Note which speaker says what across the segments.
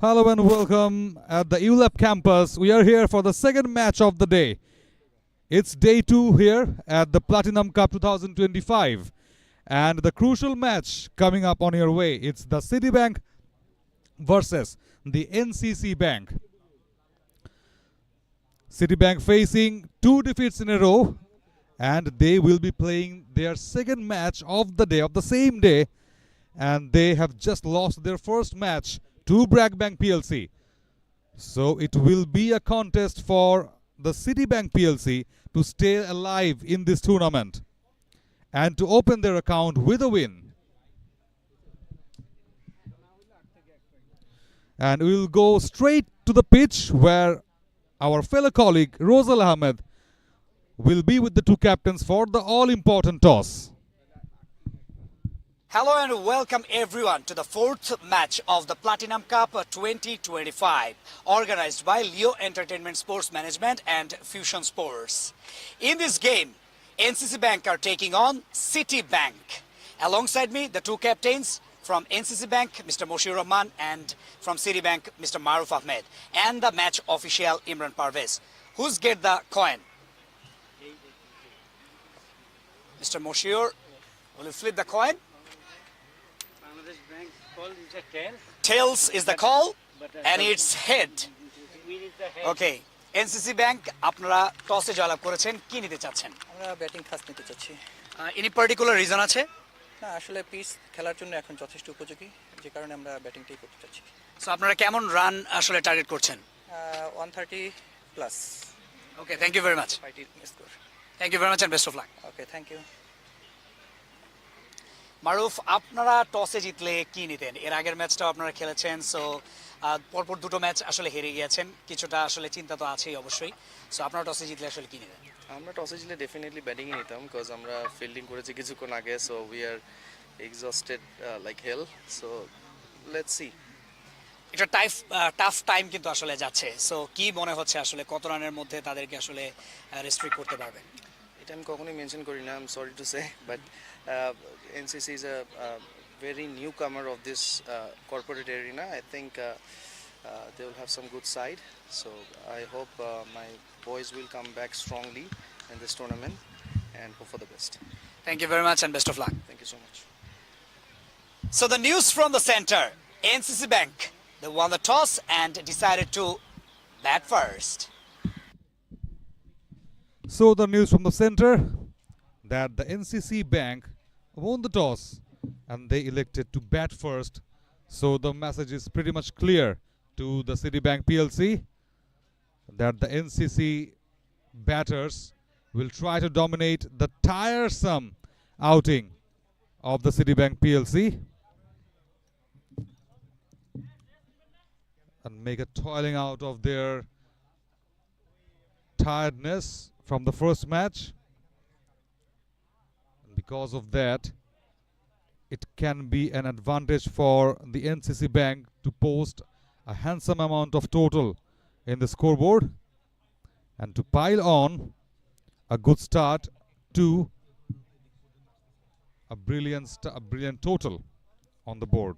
Speaker 1: Hello and welcome at the ULAP campus. We are here for the second match of the day. It's day 2 here at the Platinum Cup 2025. And the crucial match coming up on your way, it's the Citibank versus the NCC Bank. Citibank facing 2 defeats in a row, and they will be playing their second match of the day, of the same day, and they have just lost their first match to Bragg Bank PLC. So it will be a contest for the Citibank PLC to stay alive in this tournament and to open their account with a win. And we will go straight to the pitch where our fellow colleague Rosal Ahmed will be with the two captains for the all-important toss.
Speaker 2: Hello and welcome everyone to the fourth match of the Platinum Cup 2025, organized by Leo Entertainment Sports Management and Fusion Sports. In this game, NCC Bank are taking on Citibank. Alongside me, the two captains from NCC Bank, Mr. Moshir Rahman, and from Citibank, Mr. Maruf Ahmed, and the match official Imran Parvez. Who's get the coin? Mr. Moshir, will you flip the coin? Tails is the call and it's head. Okay, NCC Bank আপনারা টসে জয়লাভ করেছেন, কি নিতে চাচ্ছেন?
Speaker 3: আমরা batting first নিতে চাচ্ছি।
Speaker 2: এনি পার্টিকুলার রিজন আছে?
Speaker 3: না, আসলে পিচ খেলার জন্য এখন যথেষ্ট উপযোগী, যে কারণে আমরা ব্যাটিংটাই করতে চাচ্ছি।
Speaker 2: সো আপনারা কেমন রান আসলে টার্গেট করছেন?
Speaker 3: 130 plus.
Speaker 2: Okay, thank you very much. Thank you very much and best of luck.
Speaker 3: Okay, thank you.
Speaker 2: Maruf, আপনারা টসে জিতলে কি নিতেন? এর আগের ম্যাচটাও আপনারা খেলেছেন, সো পরপর দুটো ম্যাচ আসলে হেরে গিয়েছেন, কিছুটা আসলে চিন্তা তো আছেই অবশ্যই। সো আপনারা টসে জিতলে আসলে কি নিতেন?
Speaker 4: আমরা টসে জিতলে ডেফিনেটলি ব্যাটিংই নিতাম, বিকজ আমরা ফিল্ডিং করেছি কিছুক্ষণ আগে, so we are exhausted like hell, so let's see.
Speaker 2: এটা টাফ টাইম কিন্তু আসলে যাচ্ছে, সো কি মনে হচ্ছে আসলে কত রানের মধ্যে তাদেরকে আসলে রেস্ট্রিক্ট করতে পারবেন?
Speaker 4: এটা আমি কখনোই মেনশন করি না, I am sorry to say, but NCC is a very newcomer of this corporate arena. I think they will have some good side, so I hope my boys will come back strongly in this tournament and hope for the best.
Speaker 2: Thank you very much and best of luck.
Speaker 4: Thank you so much.
Speaker 2: So the news from the center, NCC Bank, they won the toss and decided to bat first.
Speaker 1: So the news from the center that the NCC Bank won the toss and they elected to bat first. So the message is pretty much clear to the Citibank PLC that the NCC batters will try to dominate the tiresome outing of the Citibank PLC and make a toiling out of their tiredness from the first match. Because of that, it can be an advantage for the NCC Bank to post a handsome amount of total in the scoreboard and to pile on a good start to a brilliant total on the board.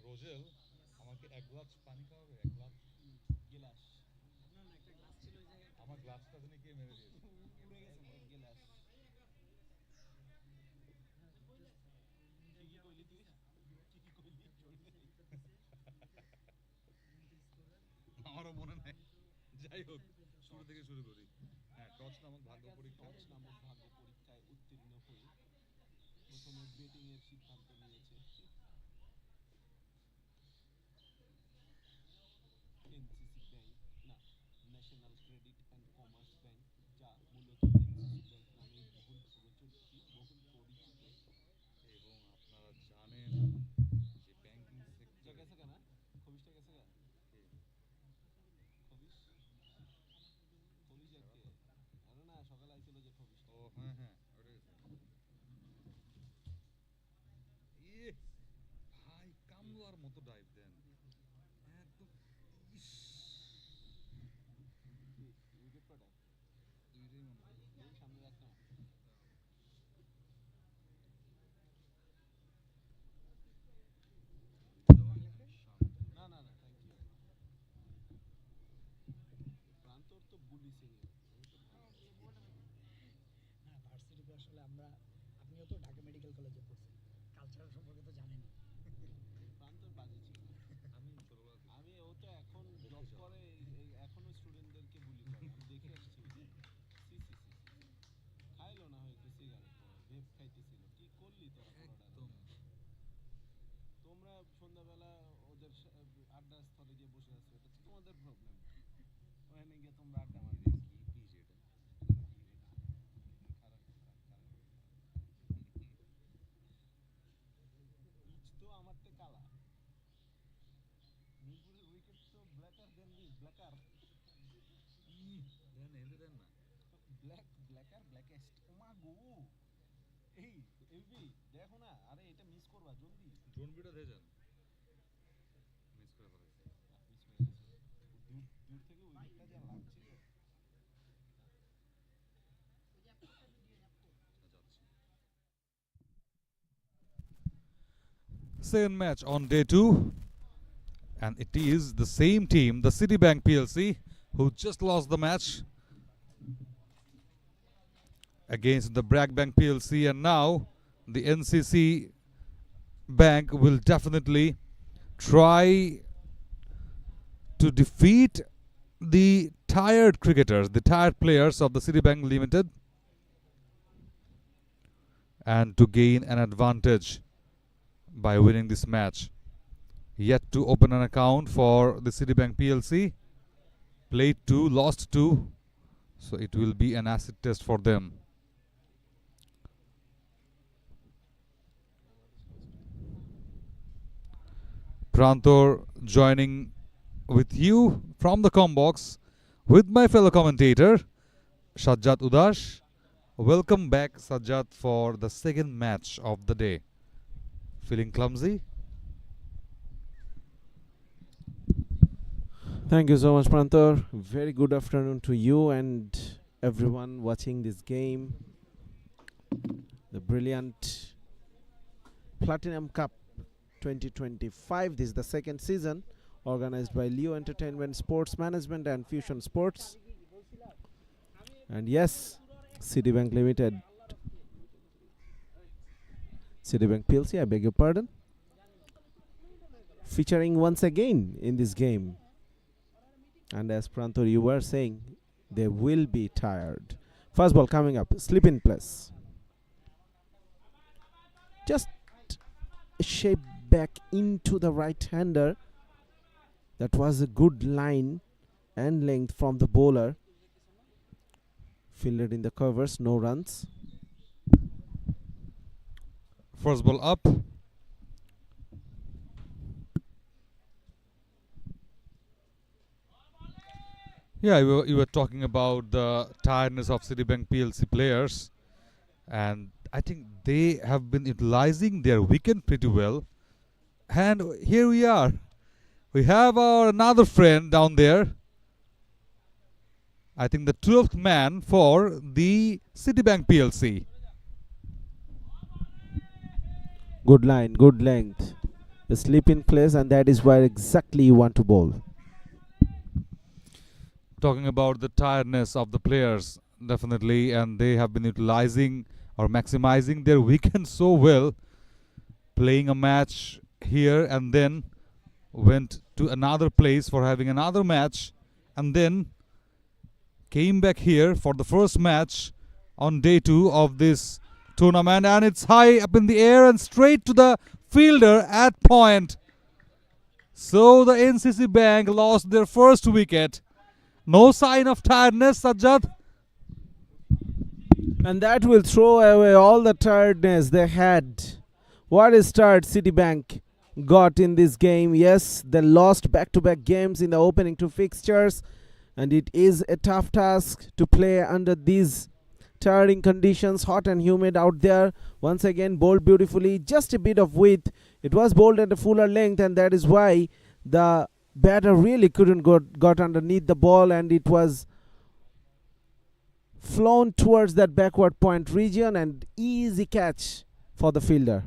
Speaker 1: Roselle, আমাকে এক glass পানি খাওয়াবে? এক glass glass, আমার গ্লাসটা জানি কে মেরে দিয়েছে, উড়ে গেছে গ্লাস। কি কইলি তুই? কি কইলি? আমারও মনে নাই, যাই হোক শুরু থেকে শুরু করি। হ্যাঁ, টস নামক ভাগ্য পরীক্ষায় উত্তীর্ণ হয়ে প্রথমে ব্যাটিং এর সিদ্ধান্ত নিয়েছে NCC ব্যাংক, না, national credit and commerce bank, যা মূলত NCC ব্যাংক নামে বহুল পরিচিত। এবং আপনারা জানেন যে ব্যাংকিং সেক্টর গেছে কেন, খবিসটা গেছে কেন, খবিস খবিস ভাই কামলার মতো ডাইভ দেন একদম ইস
Speaker 5: ভার্সিটিতে আসলে আমরা আপনিও তো ঢাকা মেডিকেল কলেজে পড়ছেন কালচার সম্পর্কে তো জানেন
Speaker 6: আমি ও তো এখন জব করে এখনো স্টুডেন্টদেরকে বুলি করে আমি দেখে আসছি সি খাইলো না হয় একটু সিগারেট ভেপ খাইতেছিল কি করলি তোরা
Speaker 1: একদম
Speaker 6: তোমরা সন্ধ্যাবেলা ওদের আড্ডা স্থলে গিয়ে বসে আছো এটা তো তোমাদের প্রবলেম ওখানে গিয়ে তোমরা আড্ডা মারবে কি যেটা পিচ তো আমারতে কালা মিরপুরের উইকেট তো ব্ল্যাকার দেন দিস ব্ল্যাকার
Speaker 1: দেন এনে দেন না
Speaker 6: ব্ল্যাকেস্ট ওমা গো এই এলবি দেখো না আরে এটা মিস করবা জলদি
Speaker 1: ড্রোন ভিডিও দিয়ে যান মিস করে ফেলেছি
Speaker 6: দূর থেকে উইকেটটা যা লাগছিল
Speaker 1: Second match on day 2, and it is the same team, the Citibank PLC, who just lost the match against the Bragg Bank PLC, and now the NCC Bank will definitely try to defeat the tired cricketers, the tired players of the Citibank Limited, and to gain an advantage by winning this match. Yet to open an account for the Citibank PLC. Played 2, lost 2. So it will be an acid test for them. Prantor joining with you from the combox with my fellow commentator Sajjad Udash. Welcome back, Sajjad, for the second match of the day. Feeling clumsy?
Speaker 6: Thank you so much, Prantor. Very good afternoon to you and everyone watching this game. The brilliant Platinum Cup 2025. This is the second season organized by Leo Entertainment Sports Management and Fusion Sports. And yes, Citibank Limited, Citibank PLC, I beg your pardon, featuring once again in this game. And as Prantor, you were saying, they will be tired. First ball coming up, slip in place. Just a shape back into the right-hander. That was a good line and length from the bowler. Fielded in the covers, no runs.
Speaker 1: First ball up. Yeah, you were talking about the tiredness of Citibank PLC players, and I think they have been utilizing their weekend pretty well. And here we are. We have our another friend down there. I think the 12th man for the Citibank PLC.
Speaker 6: Good line, good length. The slip in place, and that is where exactly you want to bowl.
Speaker 1: Talking about the tiredness of the players, definitely, and they have been utilizing or maximizing their weekend so well, playing a match here and then went to another place for having another match, and then came back here for the first match on day 2 of this tournament, and it's high up in the air and straight to the fielder at point. So the NCC Bank lost their first wicket. No sign of tiredness, Sajjad.
Speaker 6: And that will throw away all the tiredness they had. What a start Citibank got in this game. Yes, they lost back-to-back games in the opening 2 fixtures, and it is a tough task to play under these tiring conditions, hot and humid out there. Once again, bowled beautifully, just a bit of width. It was bowled at a fuller length, and that is why the batter really couldn't got underneath the ball, and it was flown towards that backward point region, and easy catch for the fielder.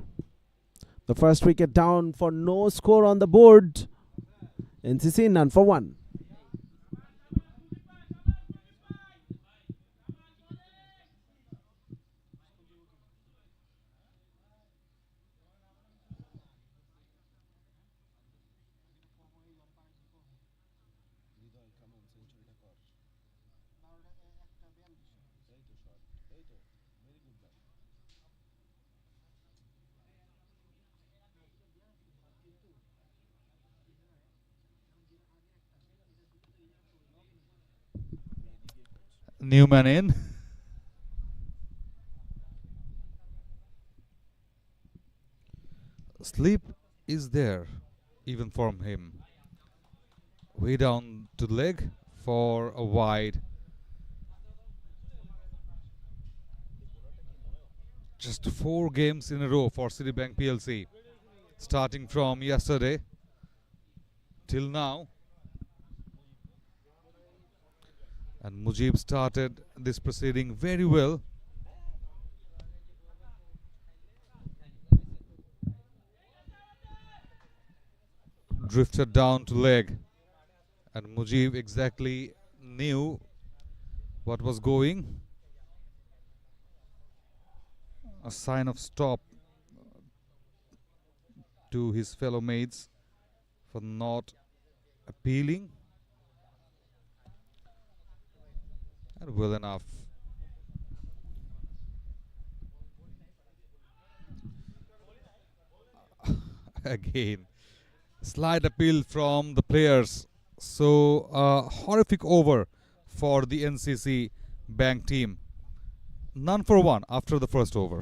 Speaker 6: The first wicket down for no score on the board. NCC none for one.
Speaker 1: Newman in. Sleep is there, even from him. Way down to the leg for a wide. Just 4 games in a row for Citibank PLC, starting from yesterday till now. And Mujib started this proceeding very well. Drifted down to leg, and Mujib exactly knew what was going. A sign of stop to his fellow mates for not appealing. And well enough. Again, slight appeal from the players. So a horrific over for the NCC Bank team. None for one after the first over.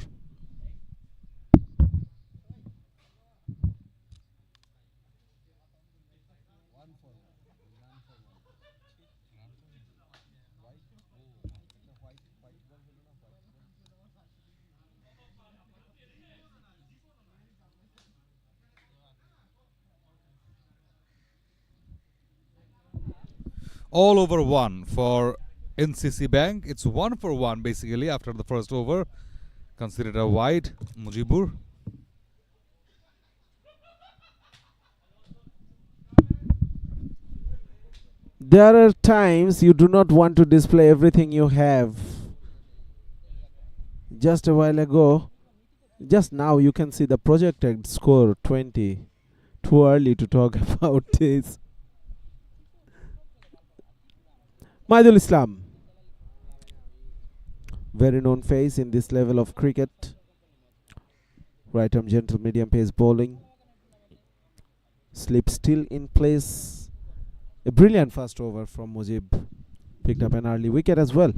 Speaker 1: All over one for NCC Bank. It's 1 for 1 basically after the first over. Considered a wide. Mujibur.
Speaker 6: There are times you do not want to display everything you have. Just a while ago, just now you can see the projected score 20. Too early to talk about this. Maidul Islam, very known face in this level of cricket. Right arm gentle medium pace bowling. Slip still in place. A brilliant first over from Mujib. Picked up an early wicket as well.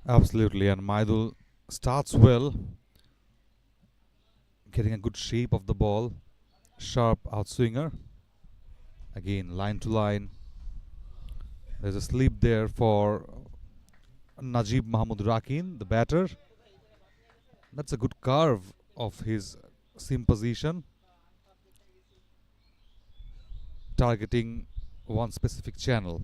Speaker 1: Absolutely, and Maidul starts well. Getting a good shape of the ball. Sharp outswinger. Again, line to line. There's a slip there for Najib Mahmood Rakin, the batter. That's a good curve of his seam position, targeting one specific channel.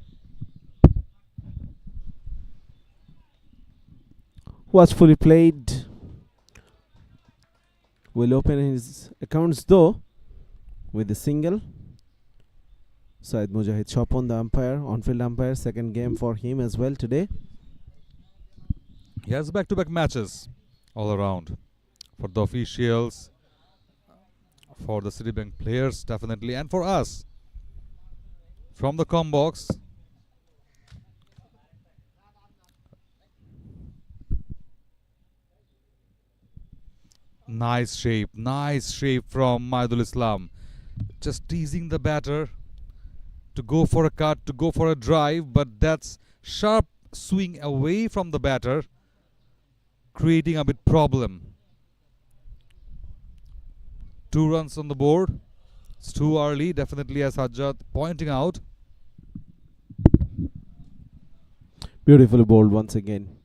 Speaker 6: Was fully played. Will open his accounts though with a single. Said Mujahid Chopon, the umpire, on-field umpire, second game for him as well today.
Speaker 1: He has back-to-back matches all around for the officials, for the Citibank players definitely, and for us. From the com box, nice shape from Maidul Islam. Just teasing the batter to go for a cut, to go for a drive, but that's sharp swing away from the batter, creating a bit problem. 2 runs on the board. It's too early, definitely, as Hajjat pointing out.
Speaker 6: Beautifully bowled once again.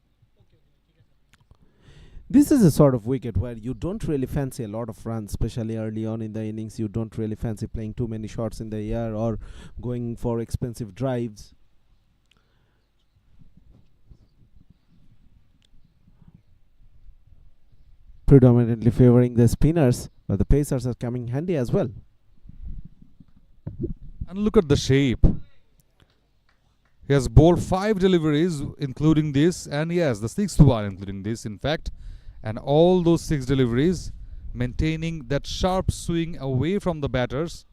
Speaker 6: This is a sort of wicket where you don't really fancy a lot of runs, especially early on in the innings. You don't really fancy playing too many shots in the air or going for expensive drives. Predominantly favoring the spinners, but the pacers are coming handy as well.
Speaker 1: And look at the shape. He has bowled 5 deliveries, including this, and yes, the 6th one, including this, in fact. And all those 6 deliveries maintaining that sharp swing away from the batters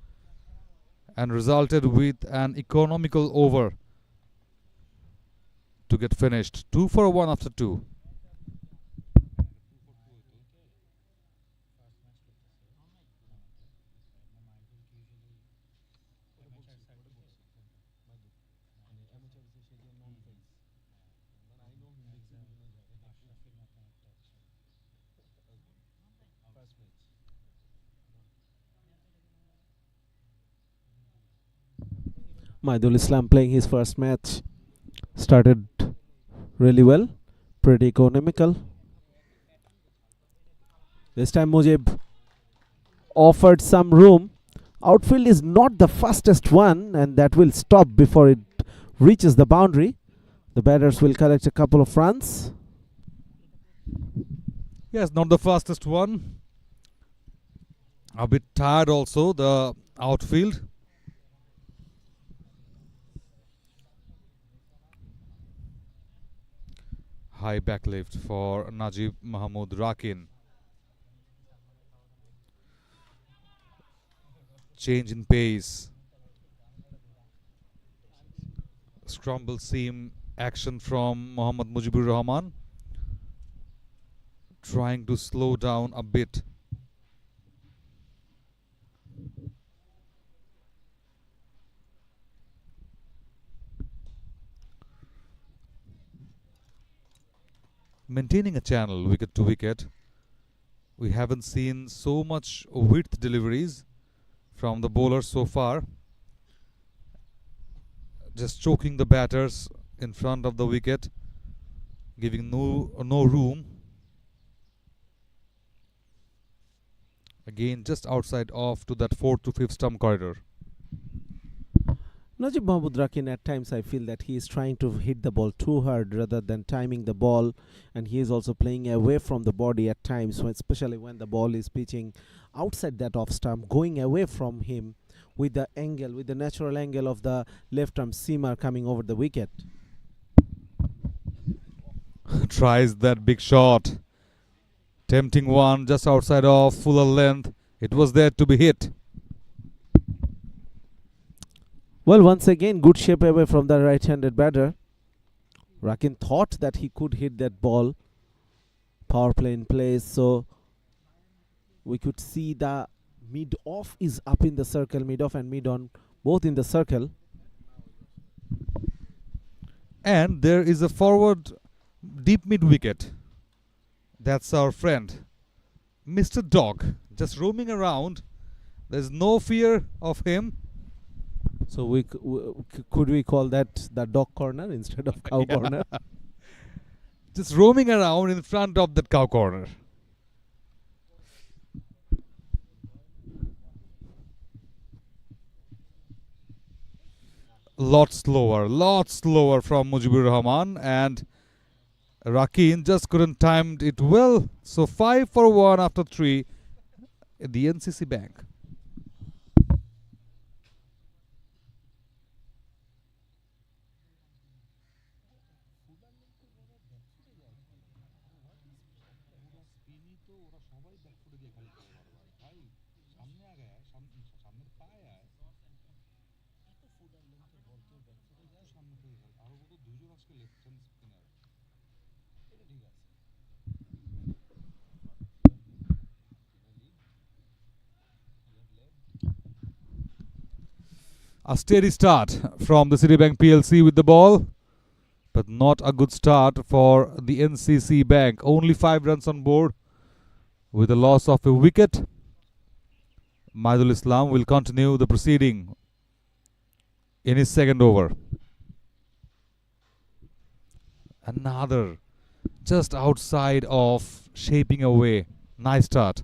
Speaker 1: and resulted with an economical over to get finished. 2 for 1 after 2.
Speaker 6: Maidul Islam playing his first match started really well, pretty economical. This time Mujib offered some room. Outfield is not the fastest one, and that will stop before it reaches the boundary. The batters will collect a couple of runs.
Speaker 1: Yes, not the fastest one. A bit tired also, the outfield. High backlift for Najib Mahmood Rakin. Change in pace. Scramble seam action from Mohammad Mujibur Rahman. Trying to slow down a bit. Maintaining a channel wicket to wicket. We haven't seen so much width deliveries from the bowlers so far. Just choking the batters in front of the wicket, giving no room. Again, just outside off to that 4th to 5th stump corridor.
Speaker 6: Najib Mahmood Rakin, at times I feel that he is trying to hit the ball too hard rather than timing the ball, and he is also playing away from the body at times, especially when the ball is pitching outside that off stump, going away from him with the angle, with the natural angle of the left arm seamer coming over the wicket.
Speaker 1: Tries that big shot. Tempting one just outside of fuller length. It was there to be hit.
Speaker 6: Well, once again, good shape away from the right-handed batter. Rakin thought that he could hit that ball. Power play in place, so we could see the mid-off is up in the circle, mid-off and mid-on, both in the circle.
Speaker 1: And there is a forward deep mid-wicket. That's our friend, Mr. Dog, just roaming around. There's no fear of him.
Speaker 6: So could we call that the dog corner instead of cow corner?
Speaker 1: Just roaming around in front of that cow corner. Lot slower from Mujibur Rahman, and Rakin just couldn't time it well. So 5 for 1 after 3 at the NCC Bank. A steady start from the Citibank PLC with the ball, but not a good start for the NCC Bank. Only 5 runs on board with a loss of a wicket. Maidul Islam will continue the proceeding in his second over. Another just outside of shaping away. Nice start.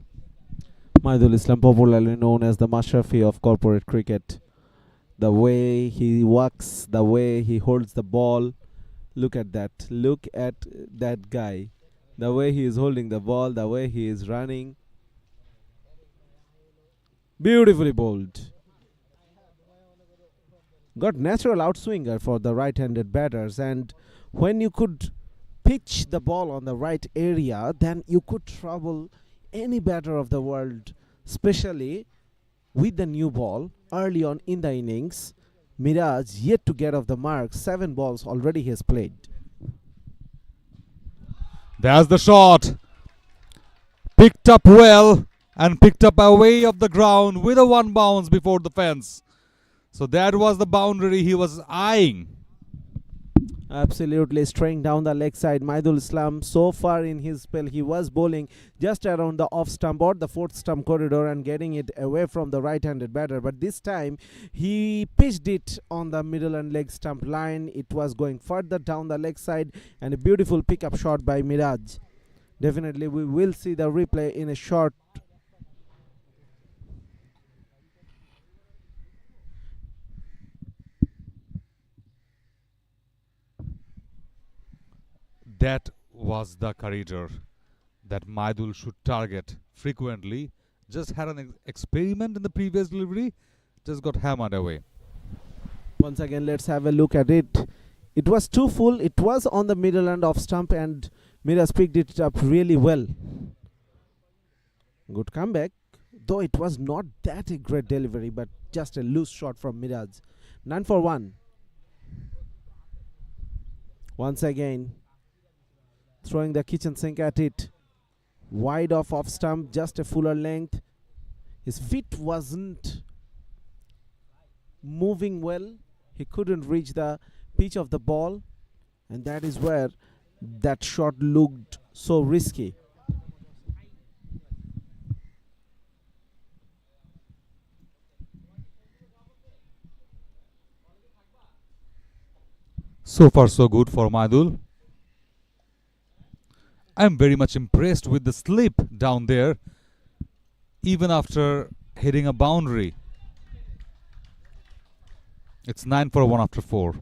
Speaker 6: Maidul Islam, popularly known as the Mashrafi of corporate cricket. The way he walks, the way he holds the ball. Look at that. Look at that guy. The way he is holding the ball, the way he is running. Beautifully bowled. Got natural outswinger for the right-handed batters, and when you could pitch the ball on the right area, then you could trouble any batter of the world, especially with the new ball early on in the innings. Miraj yet to get off the mark. 7 balls already he has played.
Speaker 1: There's the shot. Picked up well and picked up away of the ground with a one bounce before the fence. So that was the boundary he was eyeing.
Speaker 6: Absolutely straying down the leg side. Maidul Islam, so far in his spell, he was bowling just around the off stump or the fourth stump corridor and getting it away from the right-handed batter. But this time, he pitched it on the middle and leg stump line. It was going further down the leg side, and a beautiful pickup shot by Miraj. Definitely, we will see the replay in a short.
Speaker 1: That was the corridor that Maidul should target frequently. Just had an experiment in the previous delivery, just got hammered away.
Speaker 6: Once again, let's have a look at it. It was too full. It was on the middle and off stump, and Miraj picked it up really well. Good comeback, though it was not that a great delivery, but just a loose shot from Miraj. 9 for 1. Once again, throwing the kitchen sink at it. Wide off stump, just a fuller length. His feet wasn't moving well. He couldn't reach the pitch of the ball, and that is where that shot looked so risky.
Speaker 1: So far so good for Maidul. I'm very much impressed with the slip down there, even after hitting a boundary. It's 9 for 1 after 4.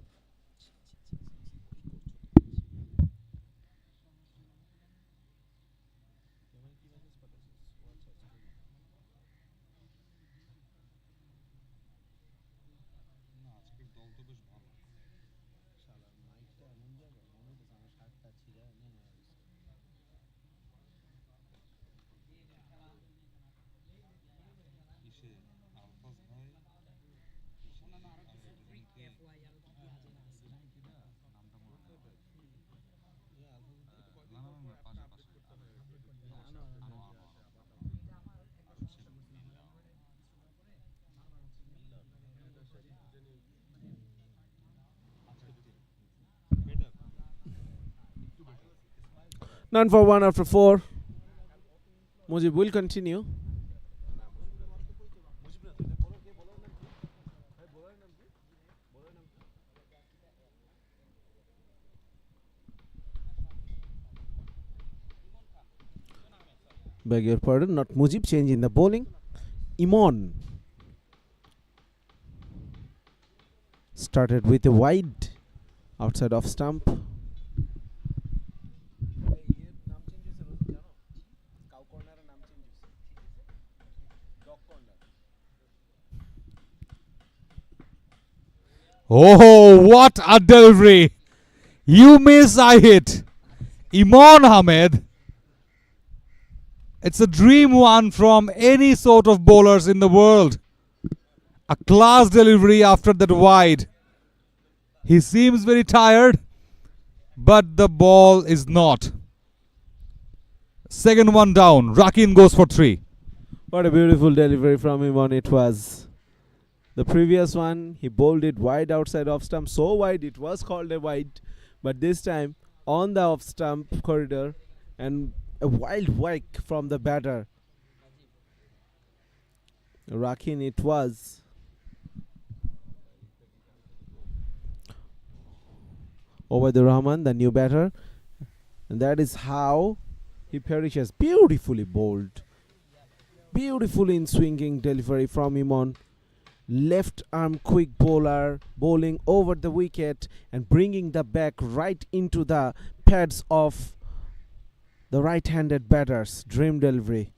Speaker 6: None for 1 after 4. Mujib will continue. Beg your pardon, not Mujib. Change in the bowling. Imon started with a wide outside off stump.
Speaker 1: Oh, what a delivery! You miss, I hit. Imon Ahmed. It's a dream one from any sort of bowlers in the world. A class delivery after that wide. He seems very tired, but the ball is not. Second one down. Rakin goes for 3.
Speaker 6: What a beautiful delivery from Imon it was. The previous one, he bowled it wide outside off stump, so wide it was called a wide. But this time, on the off stump corridor, and a wild whack from the batter. Rakin it was. Over the Rahman, the new batter. And that is how he perishes. Beautifully bowled. Beautifully in swinging delivery from Imon. Left arm quick bowler bowling over the wicket and bringing the back right into the pads of the right-handed batters. Dream delivery.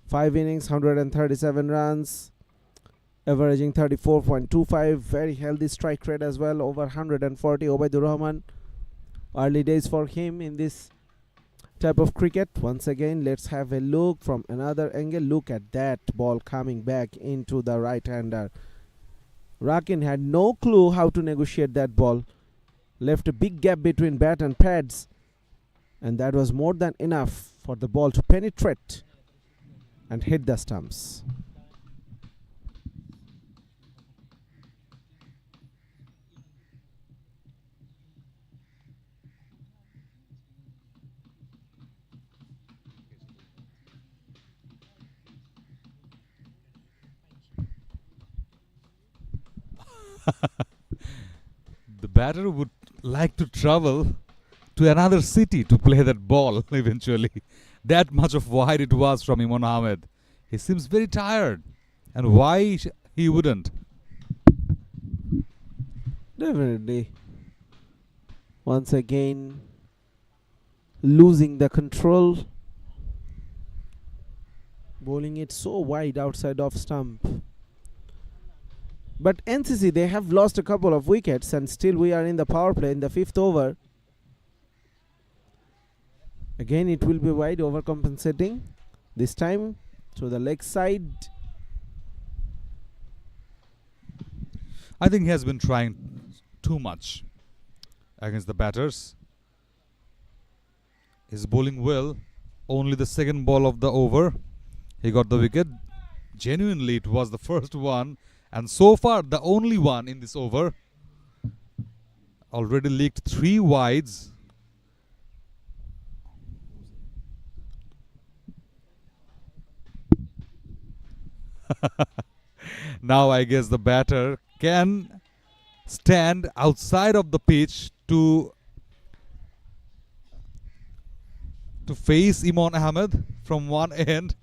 Speaker 6: 5 innings, 137 runs, averaging 34.25. Very healthy strike rate as well, over 140. Obaidur Rahman. Early days for him in this type of cricket. Once again, let's have a look from another angle. Look at that ball coming back into the right-hander. Rakin had no clue how to negotiate that ball. Left a big gap between bat and pads, and that was more than enough for the ball to penetrate and hit the stumps.
Speaker 1: The batter would like to travel to another city to play that ball eventually. That much of wide it was from Imran Ahmed. He seems very tired. And why he wouldn't?
Speaker 6: Definitely. Once again, losing the control. Bowling it so wide outside of stump. But NCC, they have lost a couple of wickets and still we are in the power play in the 5th over. Again, it will be wide, overcompensating. This time to the leg side.
Speaker 1: I think he has been trying too much against the batters. He's bowling well. Only the second ball of the over, he got the wicket. Genuinely, it was the first one, and so far the only one in this over. Already leaked 3 wides. Now I guess the batter can stand outside of the pitch to face Imran Ahmed from one end,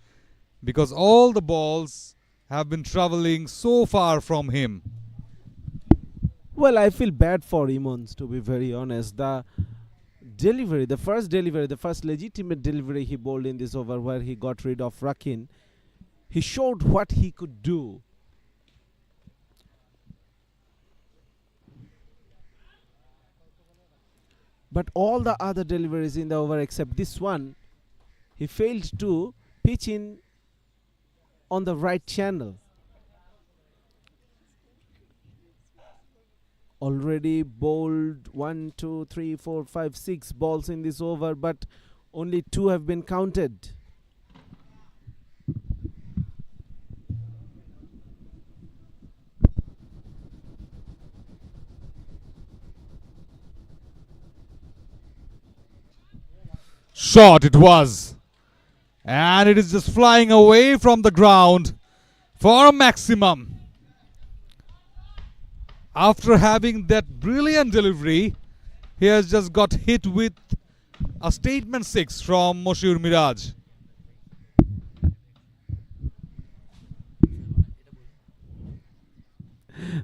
Speaker 1: because all the balls have been traveling so far from him.
Speaker 6: Well, I feel bad for Imons, to be very honest. The delivery, the first legitimate delivery he bowled in this over where he got rid of Rakin, he showed what he could do. But all the other deliveries in the over except this one, he failed to pitch in on the right channel. Already bowled 1, 2, 3, 4, 5, 6 balls in this over, but only 2 have been counted.
Speaker 1: Shot it was, and it is just flying away from the ground for a maximum. After having that brilliant delivery, he has just got hit with a statement 6 from Moshiur Miraj.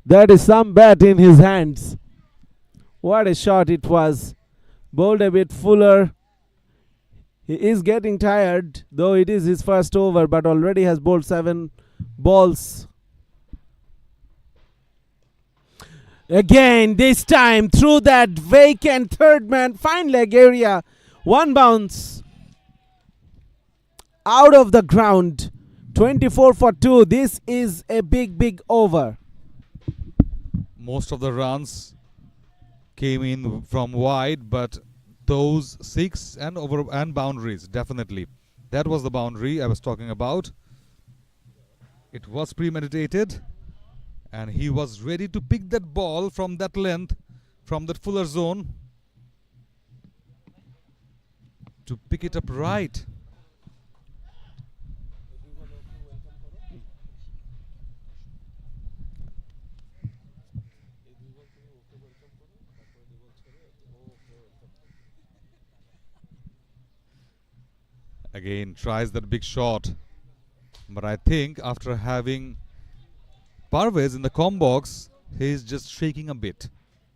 Speaker 6: That is some bat in his hands. What a shot it was. Bowled a bit fuller. He is getting tired, though it is his first over, but already has bowled 7 balls. Again, this time through that vacant third man, fine leg area. 1 bounce. Out of the ground. 24 for 2. This is a big over.
Speaker 1: Most of the runs came in from wide, but those 6 and over and boundaries, definitely. That was the boundary I was talking about. It was premeditated, and he was ready to pick that ball from that length, from that fuller zone, to pick it up right. Again tries that big shot. But I think after having Parvez in the com box, he's just shaking a bit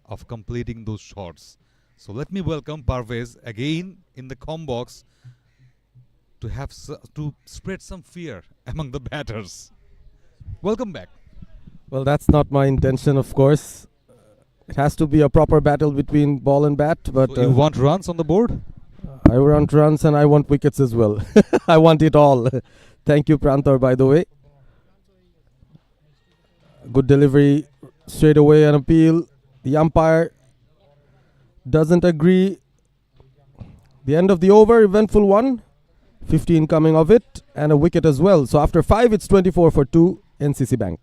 Speaker 1: of completing those shots. So let me welcome Parvez again in the com box to have to spread some fear among the batters. Welcome back.
Speaker 7: Well, that's not my intention, of course. It has to be a proper battle between ball and bat, but
Speaker 1: So you want runs on the board?
Speaker 7: I want runs and I want wickets as well. I want it all. Thank you, Prantor, by the way. Good delivery, straight away an appeal. The umpire doesn't agree. The end of the over, eventful one. 15 coming of it and a wicket as well. So after 5, it's 24 for 2, NCC Bank.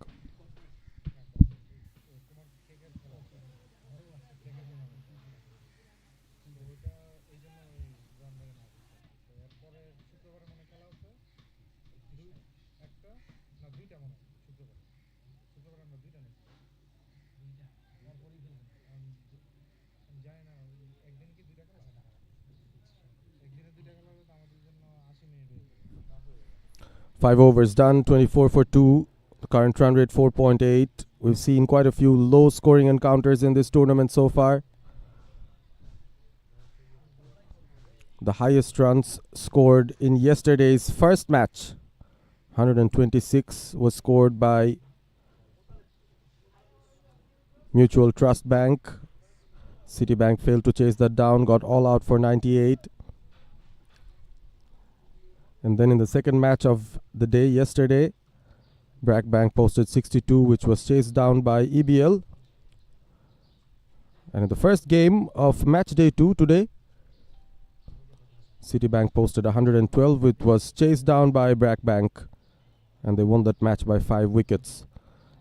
Speaker 7: Five overs done, 24 for 2. The current run rate 4.8. We've seen quite a few low scoring encounters in this tournament so far. The highest runs scored in yesterday's first match, 126, was scored by Mutual Trust Bank. Citibank failed to chase that down, got all out for 98. And then in the second match of the day yesterday, BRAC Bank posted 62, which was chased down by EBL. And in the first game of match day 2 today, Citibank posted 112, which was chased down by BRAC Bank. And they won that match by 5 wickets.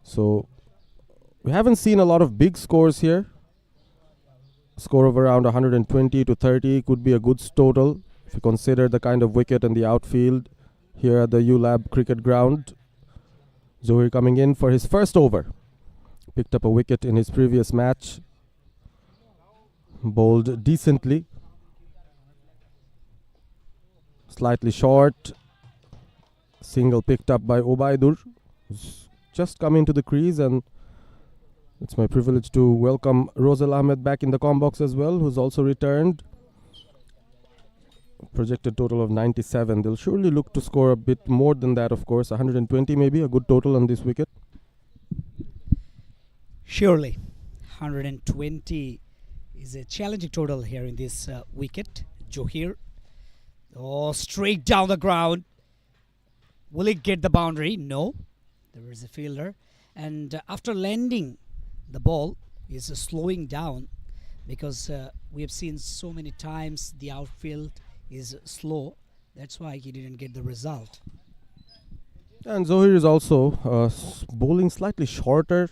Speaker 7: So we haven't seen a lot of big scores here. Score of around 120 to 30 could be a good total if you consider the kind of wicket in the outfield here at the ULAB cricket ground. Zohir coming in for his first over. Picked up a wicket in his previous match. Bowled decently. Slightly short. Single picked up by Obaidur. Who's just come into the crease, and it's my privilege to welcome Rosal Ahmed back in the com box as well, who's also returned. Projected total of 97. They'll surely look to score a bit more than that, of course. 120 maybe, a good total on this wicket.
Speaker 5: Surely, 120 is a challenging total here in this wicket. Johir, straight down the ground. Will it get the boundary? No. There is a fielder. And after landing, the ball is slowing down because we have seen so many times the outfield is slow. That's why he didn't get the result.
Speaker 7: And Zohir is also bowling slightly shorter,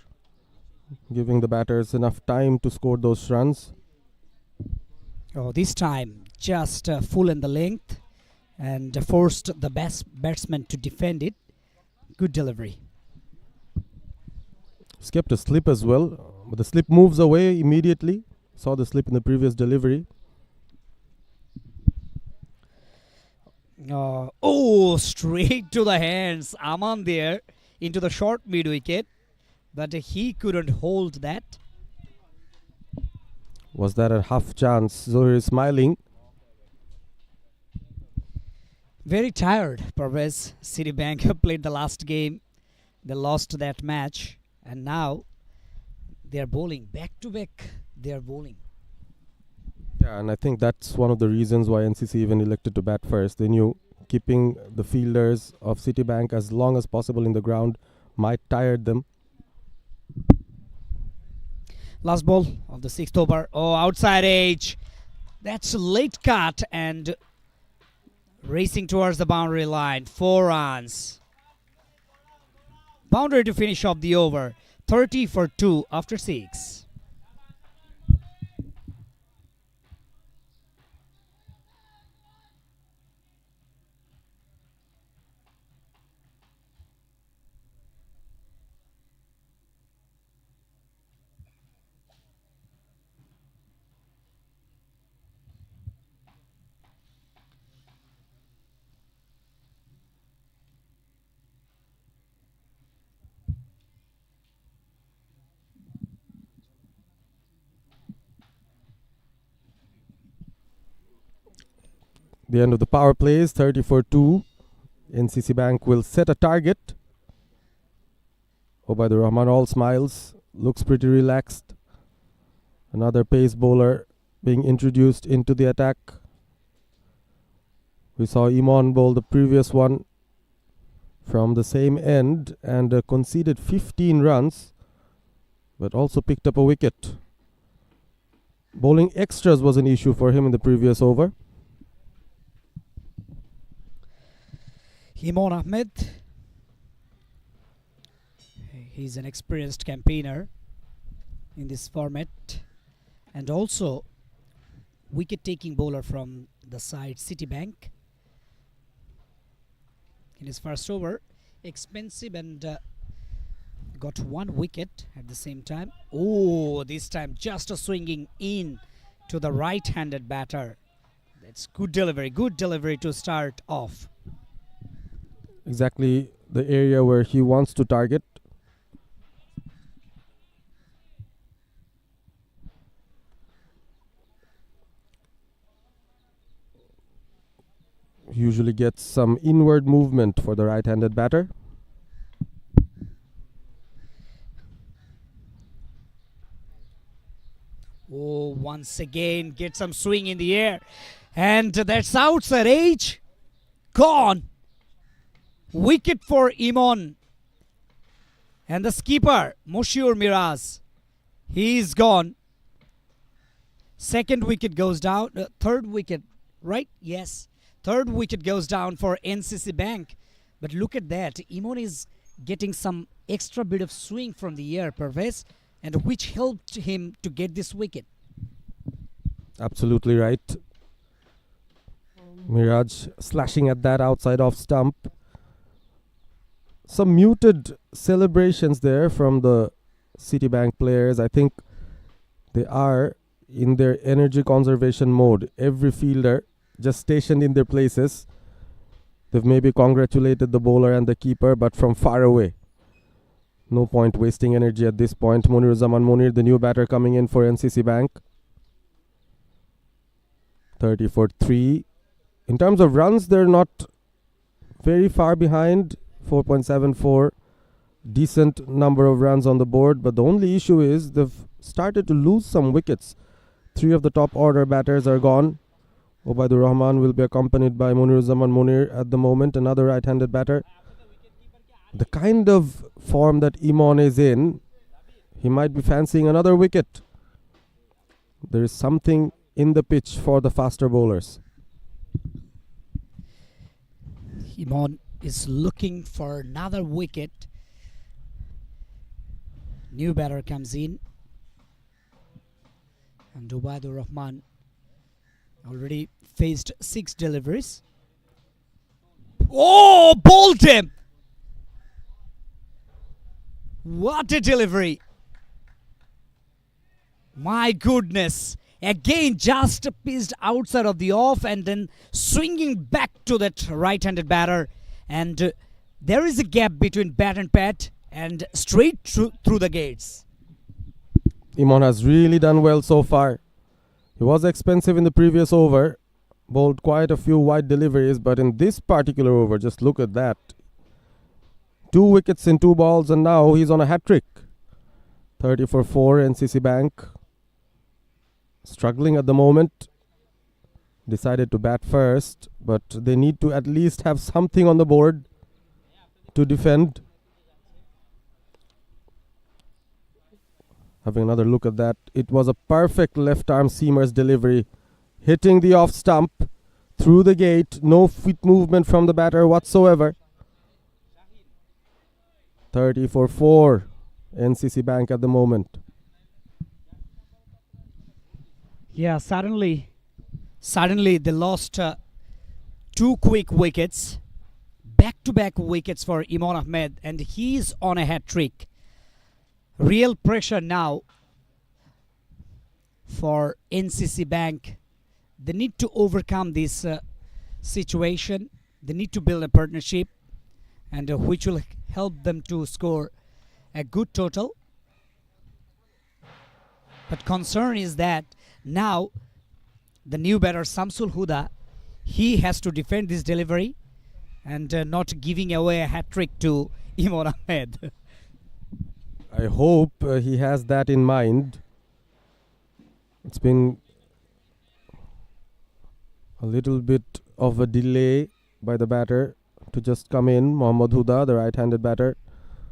Speaker 7: giving the batters enough time to score those runs.
Speaker 5: This time just full in the length and forced the batsman to defend it. Good delivery.
Speaker 7: He's kept a slip as well, but the slip moves away immediately. Saw the slip in the previous delivery.
Speaker 5: Straight to the hands. Aman there into the short mid wicket, but he couldn't hold that.
Speaker 7: Was that a half chance? Zohir is smiling.
Speaker 5: Very tired, Parvez. Citibank played the last game. They lost that match, and now they are bowling back to back. They are bowling.
Speaker 7: Yeah, and I think that's one of the reasons why NCC even elected to bat first. They knew keeping the fielders of Citibank as long as possible in the ground might tire them.
Speaker 5: Last ball of the 6th over. Outside edge. That's a late cut and racing towards the boundary line. 4 runs. Boundary to finish off the over. 30 for 2 after 6.
Speaker 7: the end of the power plays. 30-2. NCC Bank will set a target. Obaidur Rahman all smiles, looks pretty relaxed. Another pace bowler being introduced into the attack. We saw Imon bowl the previous one from the same end and conceded 15 runs, but also picked up a wicket. Bowling extras was an issue for him in the previous over.
Speaker 5: Imon Ahmed, he's an experienced campaigner in this format and also wicket-taking bowler from the side Citibank. In his first over, expensive and got 1 wicket at the same time. Oh, this time just a swinging in to the right-handed batter. That's good delivery to start off.
Speaker 7: Exactly the area where he wants to target. Usually gets some inward movement for the right-handed batter.
Speaker 5: Oh, once again, get some swing in the air. And that's outside edge. Gone. Wicket for Imon. And the skipper, Moshiur Miraz. He's gone. Second wicket goes down. Third wicket, right? Yes. Third wicket goes down for NCC Bank. But look at that. Imon is getting some extra bit of swing from the air, Pervez, and which helped him to get this wicket.
Speaker 7: Absolutely right. Miraj slashing at that outside off stump. Some muted celebrations there from the Citibank players. I think they are in their energy conservation mode. Every fielder just stationed in their places. They've maybe congratulated the bowler and the keeper, but from far away. No point wasting energy at this point. Moniruzzaman Monir, the new batter coming in for NCC Bank. 30-3. In terms of runs, they're not very far behind. 4.74. Decent number of runs on the board, but the only issue is they've started to lose some wickets. 3 of the top order batters are gone. Obaidur Rahman will be accompanied by Moniruzzaman Monir at the moment, another right-handed batter. The kind of form that Imon is in, he might be fancying another wicket. There is something in the pitch for the faster bowlers.
Speaker 5: Imon is looking for another wicket. New batter comes in. And Obaidur Rahman already faced 6 deliveries. Oh, bowled him! What a delivery! My goodness! Again, just pitched outside of the off and then swinging back to that right-handed batter. And there is a gap between bat and pad and straight through the gates.
Speaker 7: Imon has really done well so far. He was expensive in the previous over. Bowled quite a few wide deliveries, but in this particular over, just look at that. 2 wickets in 2 balls, and now he's on a hat-trick. 30-4 NCC Bank. Struggling at the moment. Decided to bat first, but they need to at least have something on the board to defend. Having another look at that. It was a perfect left-arm seamer's delivery. Hitting the off stump through the gate. No feet movement from the batter whatsoever. 30-4 NCC Bank at the moment.
Speaker 5: Yeah, suddenly they lost 2 quick wickets. Back-to-back wickets for Imon Ahmed, and he's on a hat-trick. Real pressure now for NCC Bank. They need to overcome this situation. They need to build a partnership, and which will help them to score a good total. But concern is that now the new batter Samsul Huda, he has to defend this delivery and not giving away a hat trick to Imon Ahmed.
Speaker 7: I hope he has that in mind. It's been a little bit of a delay by the batter to just come in. Mohammad Huda, the right-handed batter,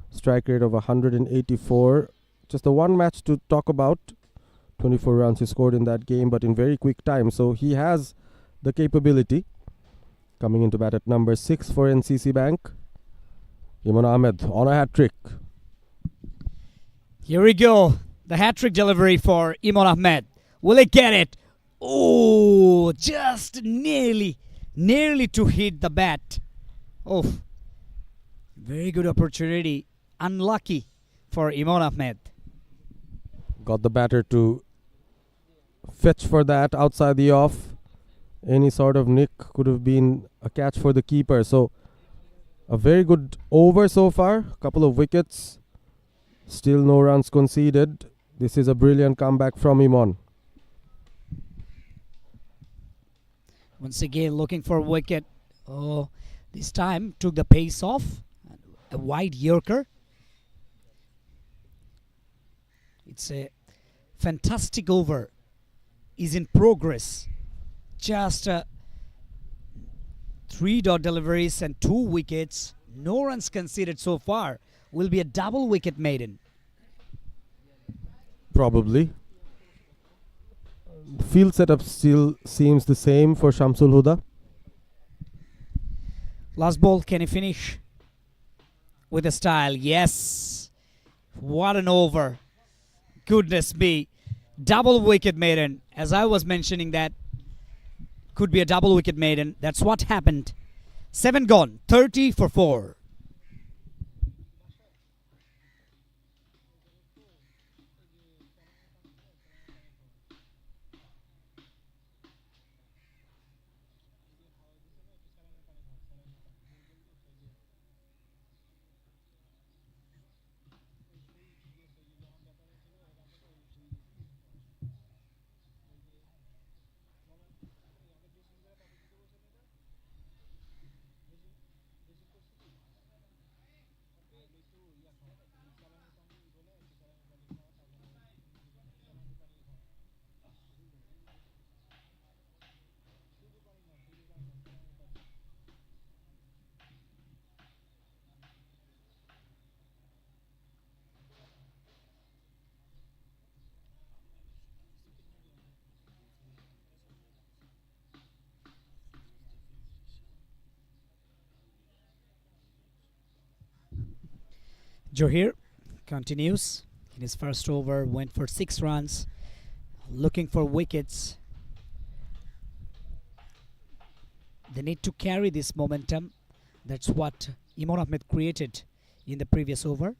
Speaker 7: strike rate of 184. Just the one match to talk about. 24 runs he scored in that game, but in very quick time. So he has the capability. Coming into bat at number 6 for NCC Bank. Imon Ahmed on a hat-trick.
Speaker 5: Here we go. The hat-trick delivery for Imon Ahmed. Will he get it? Oh, just nearly to hit the bat. Oh, very good opportunity. Unlucky for Imon Ahmed.
Speaker 7: Got the batter to fetch for that outside the off. Any sort of nick could have been a catch for the keeper. So a very good over so far. Couple of wickets. Still no runs conceded. This is a brilliant comeback from Imon.
Speaker 5: Once again looking for a wicket. Oh, this time took the pace off. A wide Yorker. It's a fantastic over. Is in progress. Just 3 dot deliveries and 2 wickets. No runs conceded so far. Will be a double wicket maiden.
Speaker 7: Probably. Field setup still seems the same for Shamsul Huda.
Speaker 5: Last ball, can he finish with a style? Yes. What an over. Goodness me. Double wicket maiden. As I was mentioning, that could be a double wicket maiden. That's what happened. 7 gone. 30 for 4. Johir continues. In his first over, went for 6 runs. Looking for wickets. They need to carry this momentum. That's what Imon Ahmed created in the previous over.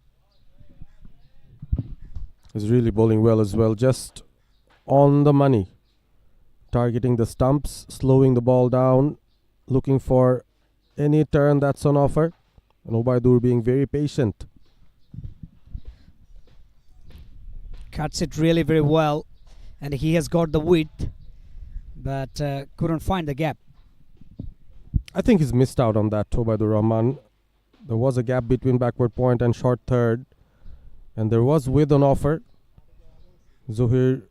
Speaker 7: He's really bowling well as well. Just on the money. Targeting the stumps, slowing the ball down, looking for any turn that's on offer. And Ubaidur being very patient.
Speaker 5: Cuts it really very well, and he has got the width, but couldn't find the gap.
Speaker 7: I think he's missed out on that, Ubaidur Rahman. There was a gap between backward point and short third, and there was width on offer. Zohir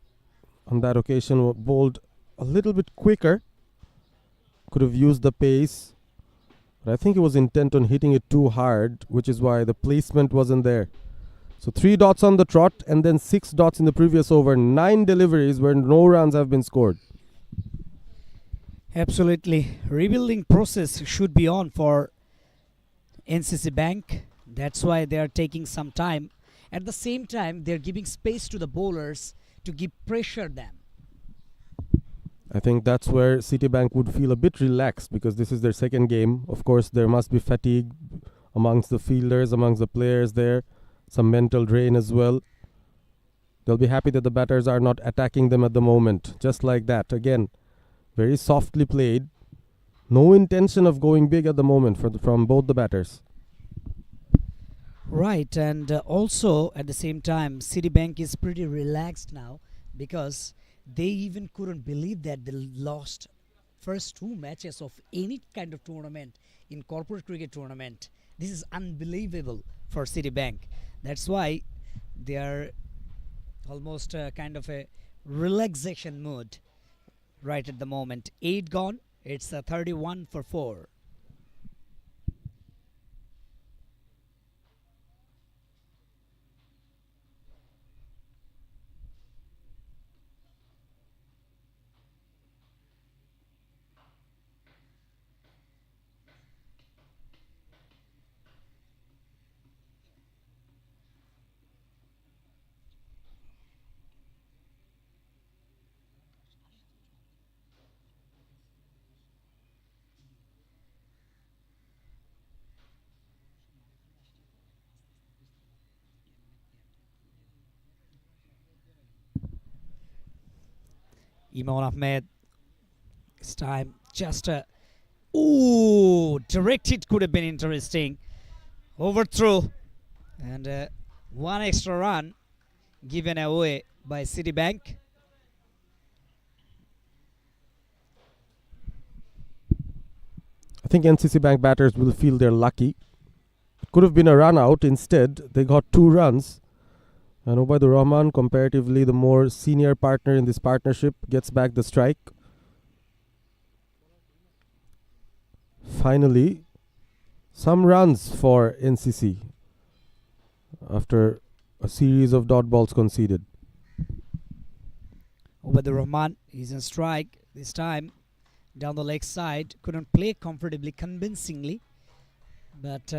Speaker 7: on that occasion bowled a little bit quicker, could have used the pace, but I think he was intent on hitting it too hard, which is why the placement wasn't there. So 3 dots on the trot and then 6 dots in the previous over. 9 deliveries where no runs have been scored.
Speaker 5: Absolutely. Rebuilding process should be on for NCC Bank. That's why they are taking some time. At the same time, they're giving space to the bowlers to give pressure them.
Speaker 7: I think that's where Citibank would feel a bit relaxed because this is their second game. Of course, there must be fatigue amongst the fielders, amongst the players there. Some mental drain as well. They'll be happy that the batters are not attacking them at the moment. Just like that. Again, very softly played. No intention of going big at the moment from both the batters.
Speaker 5: Right, and also at the same time, Citibank is pretty relaxed now because they even couldn't believe that they lost first 2 matches of any kind of tournament in corporate cricket tournament. This is unbelievable for Citibank. That's why they are almost kind of a relaxation mood right at the moment. 8 gone. It's 31 for 4. Imam Ahmed. This time just a direct hit could have been interesting. Overthrow and one extra run given away by Citibank.
Speaker 7: I think NCC Bank batters will feel they're lucky. It could have been a run out. Instead, they got 2 runs. And Ubaidur Rahman, comparatively the more senior partner in this partnership, gets back the strike. Finally, some runs for NCC after a series of dot balls conceded.
Speaker 5: Ubaidur Rahman is in strike this time. Down the leg side, couldn't play comfortably, convincingly, but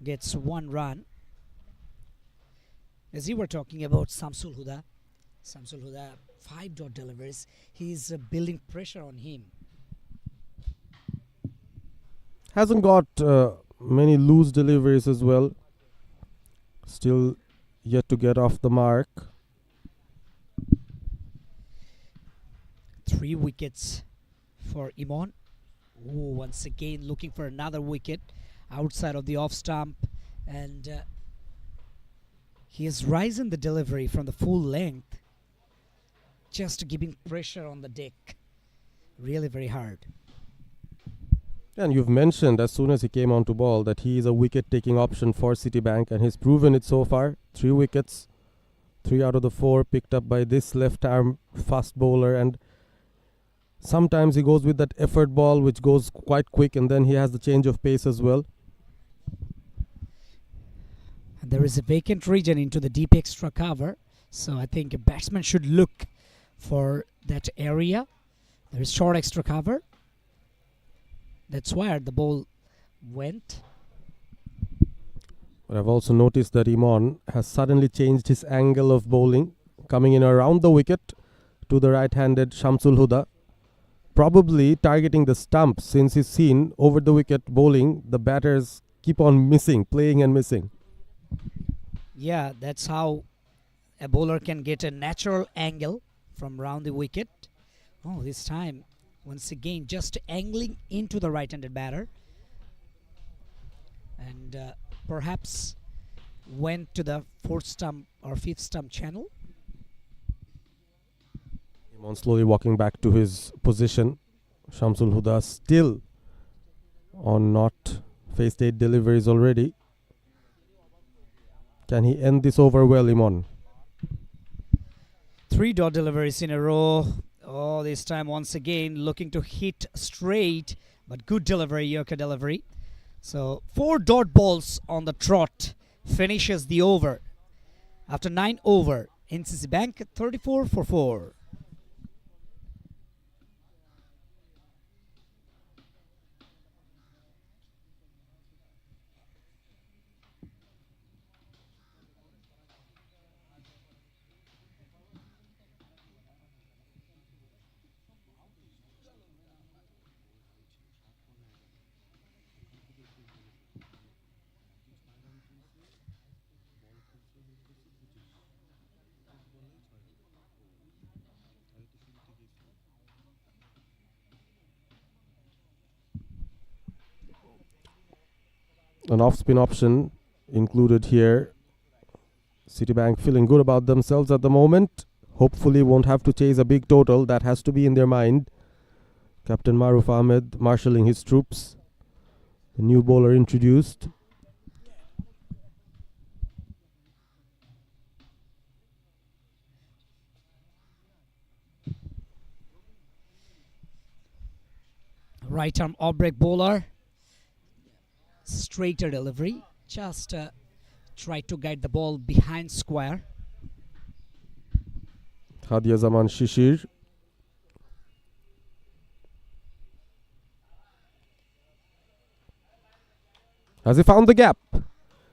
Speaker 5: gets 1 run. As you were talking about Samsul Huda, 5 dot deliveries. He's building pressure on him.
Speaker 7: Hasn't got many loose deliveries as well. Still yet to get off the mark.
Speaker 5: 3 wickets for Imon. Once again looking for another wicket outside of the off stump, and he has risen the delivery from the full length, just giving pressure on the deck. Really very hard.
Speaker 7: And you've mentioned as soon as he came onto ball that he is a wicket-taking option for Citibank, and he's proven it so far. 3 wickets, 3 out of the 4 picked up by this left-arm fast bowler, and sometimes he goes with that effort ball which goes quite quick, and then he has the change of pace as well.
Speaker 5: And there is a vacant region into the deep extra cover, so I think a batsman should look for that area. There is short extra cover. That's where the ball went.
Speaker 7: But I've also noticed that Imon has suddenly changed his angle of bowling, coming in around the wicket to the right-handed Shamsul Huda, probably targeting the stump, since he's seen over the wicket bowling, the batters keep on missing, playing and missing.
Speaker 5: Yeah, that's how a bowler can get a natural angle from round the wicket. This time, once again, just angling into the right-handed batter. And perhaps went to the 4th stump or 5th stump channel.
Speaker 7: Imon slowly walking back to his position. Shamsul Huda still on not faced 8 deliveries already. Can he end this over well, Imon?
Speaker 5: 3 dot deliveries in a row. This time once again looking to hit straight, but good delivery, Yorker delivery. So 4 dot balls on the trot finishes the over. After 9 over, NCC Bank 34 for 4.
Speaker 7: An off-spin option included here. Citibank feeling good about themselves at the moment. Hopefully won't have to chase a big total. That has to be in their mind. Captain Maruf Ahmed marshalling his troops. The new bowler introduced.
Speaker 5: Right arm off break bowler. Straighter delivery. Just try to guide the ball behind square.
Speaker 7: Hadia Zaman Shishir. Has he found the gap?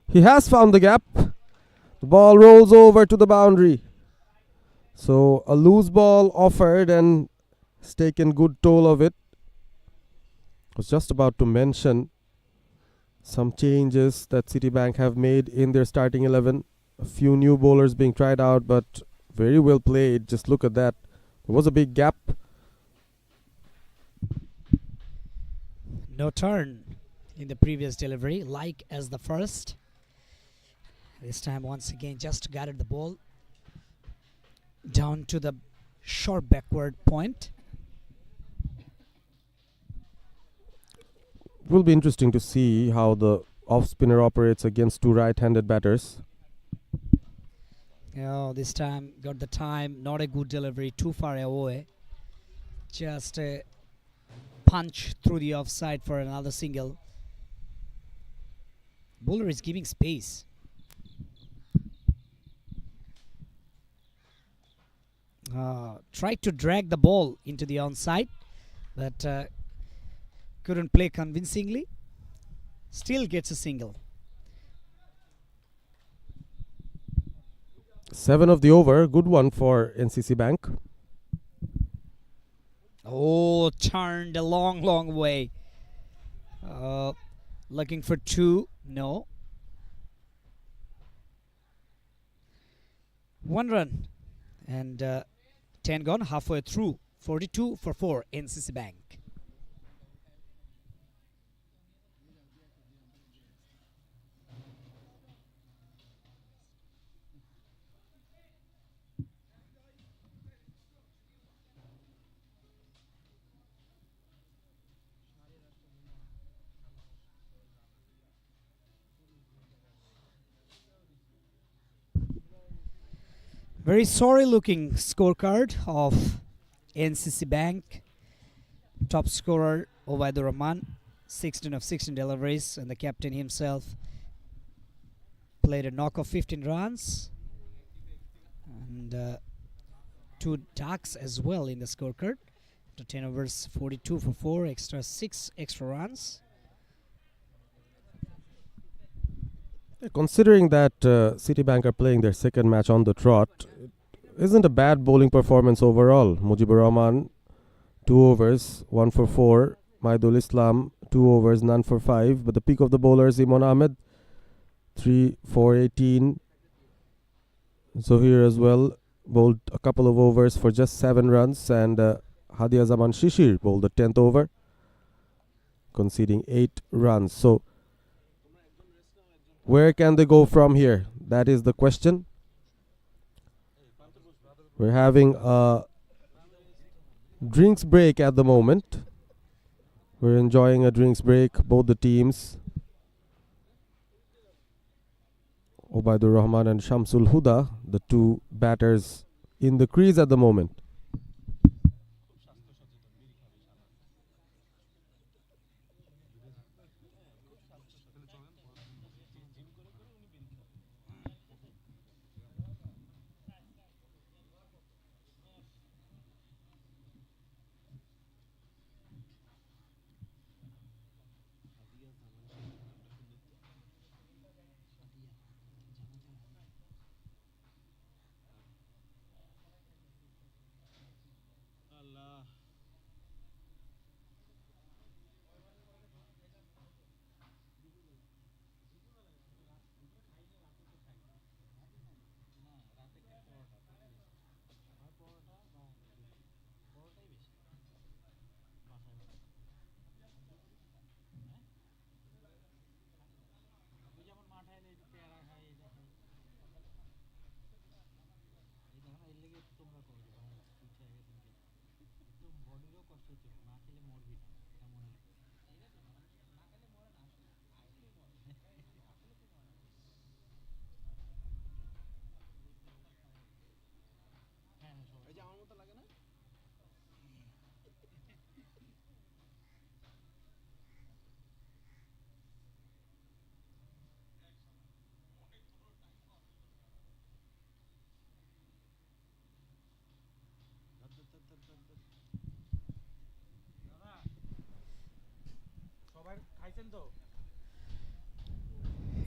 Speaker 7: He has found the gap. The ball rolls over to the boundary. So a loose ball offered and has taken good toll of it. I was just about to mention some changes that Citibank have made in their starting 11. A few new bowlers being tried out, but very well played. Just look at that. There was a big gap.
Speaker 5: No turn in the previous delivery, like as the first. This time, once again, just guided the ball down to the short backward point.
Speaker 7: It will be interesting to see how the off spinner operates against two right-handed batters.
Speaker 5: Oh, this time got the time. Not a good delivery, too far away. Just a punch through the offside for another single. Bowler is giving space. Tried to drag the ball into the onside, but couldn't play convincingly. Still gets a single.
Speaker 7: 7 of the over. Good one for NCC Bank.
Speaker 5: Oh, turned a long, long way. Looking for 2. No. 1 run. And 10 gone, halfway through. 42 for 4, NCC Bank. Very sorry looking scorecard of NCC Bank. Top scorer Obaidur Rahman, 16 of 16 deliveries, and the captain himself played a knock of 15 runs and 2 ducks as well in the scorecard. To 10 overs, 42 for 4, extra 6 extra runs.
Speaker 7: Considering that Citibank are playing their second match on the trot, it isn't a bad bowling performance overall. Mujibur Rahman, 2 overs, 1 for 4. Maidul Islam, 2 overs, none for 5. But the peak of the bowlers, Imran Ahmed, 3 for 18. Zohir as well bowled a couple of overs for just 7 runs. And Hadia Zaman Shishir bowled the 10th over, conceding 8 runs. So where can they go from here? That is the question. We're having a drinks break at the moment. We're enjoying a drinks break, both the teams. Obaidur Rahman and Shamsul Huda, the 2 batters in the crease at the moment.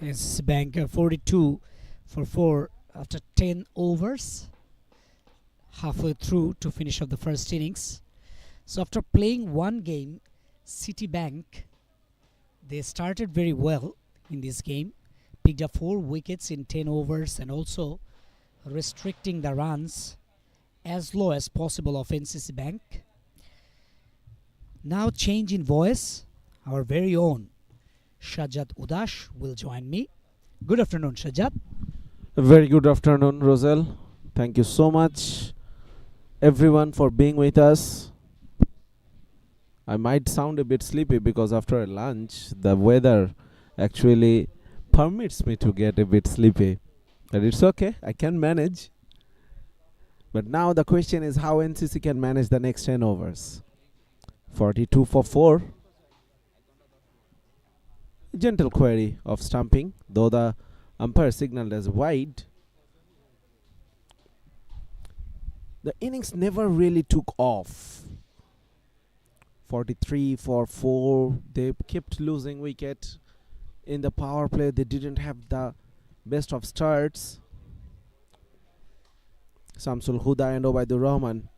Speaker 5: NCC Bank 42 for 4 after 10 overs, halfway through to finish off the first innings. So after playing one game, Citibank, they started very well in this game, picked up 4 wickets in 10 overs and also restricting the runs as low as possible of NCC Bank. Now change in voice, our very own Shajat Udash will join me. Good afternoon, Shajat.
Speaker 6: A very good afternoon, Rosel. Thank you so much, everyone, for being with us. I might sound a bit sleepy because after a lunch, the weather actually permits me to get a bit sleepy. But it's okay, I can manage. But now the question is how NCC can manage the next 10 overs. 42 for 4. Gentle query of stumping, though the umpire signaled as wide. The innings never really took off. 43 for 4. They kept losing wicket. In the power play, they didn't have the best of starts. Samsul Huda and Obaidur Rahman.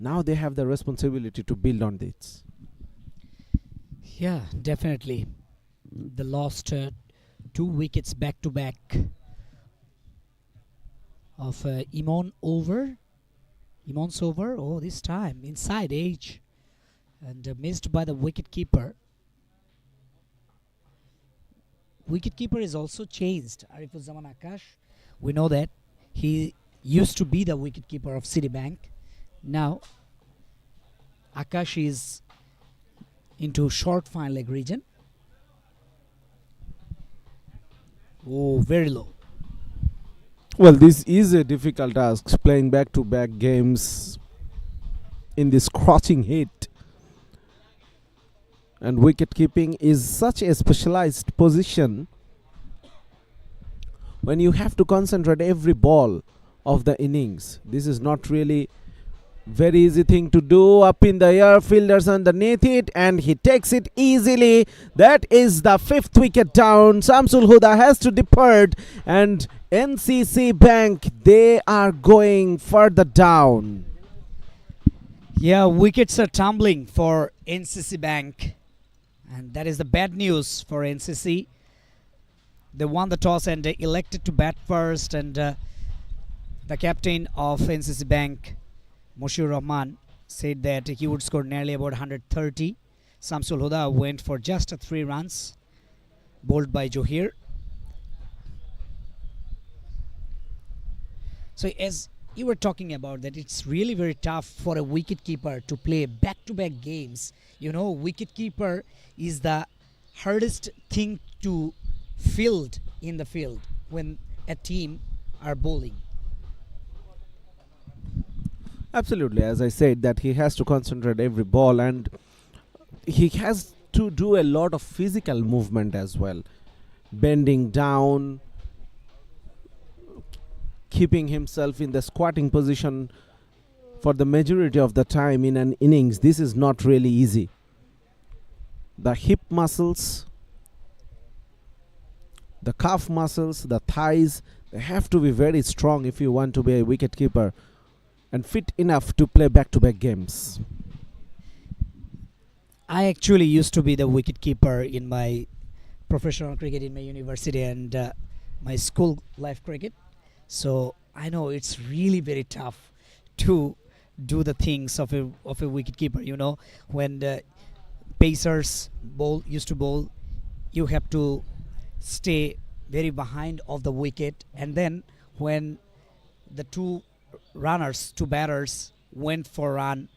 Speaker 6: Now they have the responsibility to build on this.
Speaker 5: Yeah, definitely. They lost 2 wickets back to back of Imon's over. Oh, this time inside edge and missed by the wicketkeeper. Wicketkeeper is also changed. Arifuzzaman Akash, we know that he used to be the wicketkeeper of Citibank. Now Akash is into short fine leg region. Oh, very low.
Speaker 6: Well, this is a difficult task, playing back-to-back games in this scorching heat. And wicket-keeping is such a specialized position when you have to concentrate every ball of the innings. This is not really very easy thing to do. Up in the air, fielders underneath it, and he takes it easily. That is the 5th wicket down. Samsul Huda has to depart, and NCC Bank, they are going further down.
Speaker 5: Yeah, wickets are tumbling for NCC Bank, and that is the bad news for NCC. They won the toss and elected to bat first, and the captain of NCC Bank, Moshiur Rahman, said that he would score nearly about 130. Samsul Huda went for just 3 runs, bowled by Johir. So as you were talking about that, it's really very tough for a wicketkeeper to play back-to-back games. You know, wicketkeeper is the hardest thing to field in the field when a team are bowling.
Speaker 6: Absolutely, as I said, that he has to concentrate every ball, and he has to do a lot of physical movement as well. Bending down, keeping himself in the squatting position for the majority of the time in an innings. This is not really easy. The hip muscles, the calf muscles, the thighs, they have to be very strong if you want to be a wicketkeeper and fit enough to play back-to-back games.
Speaker 5: I actually used to be the wicketkeeper in my professional cricket in my university and my school life cricket. So I know it's really very tough to do the things of a wicketkeeper. You know, when the pacers used to bowl, you have to stay very behind of the wicket, and then when the two batters went for a run,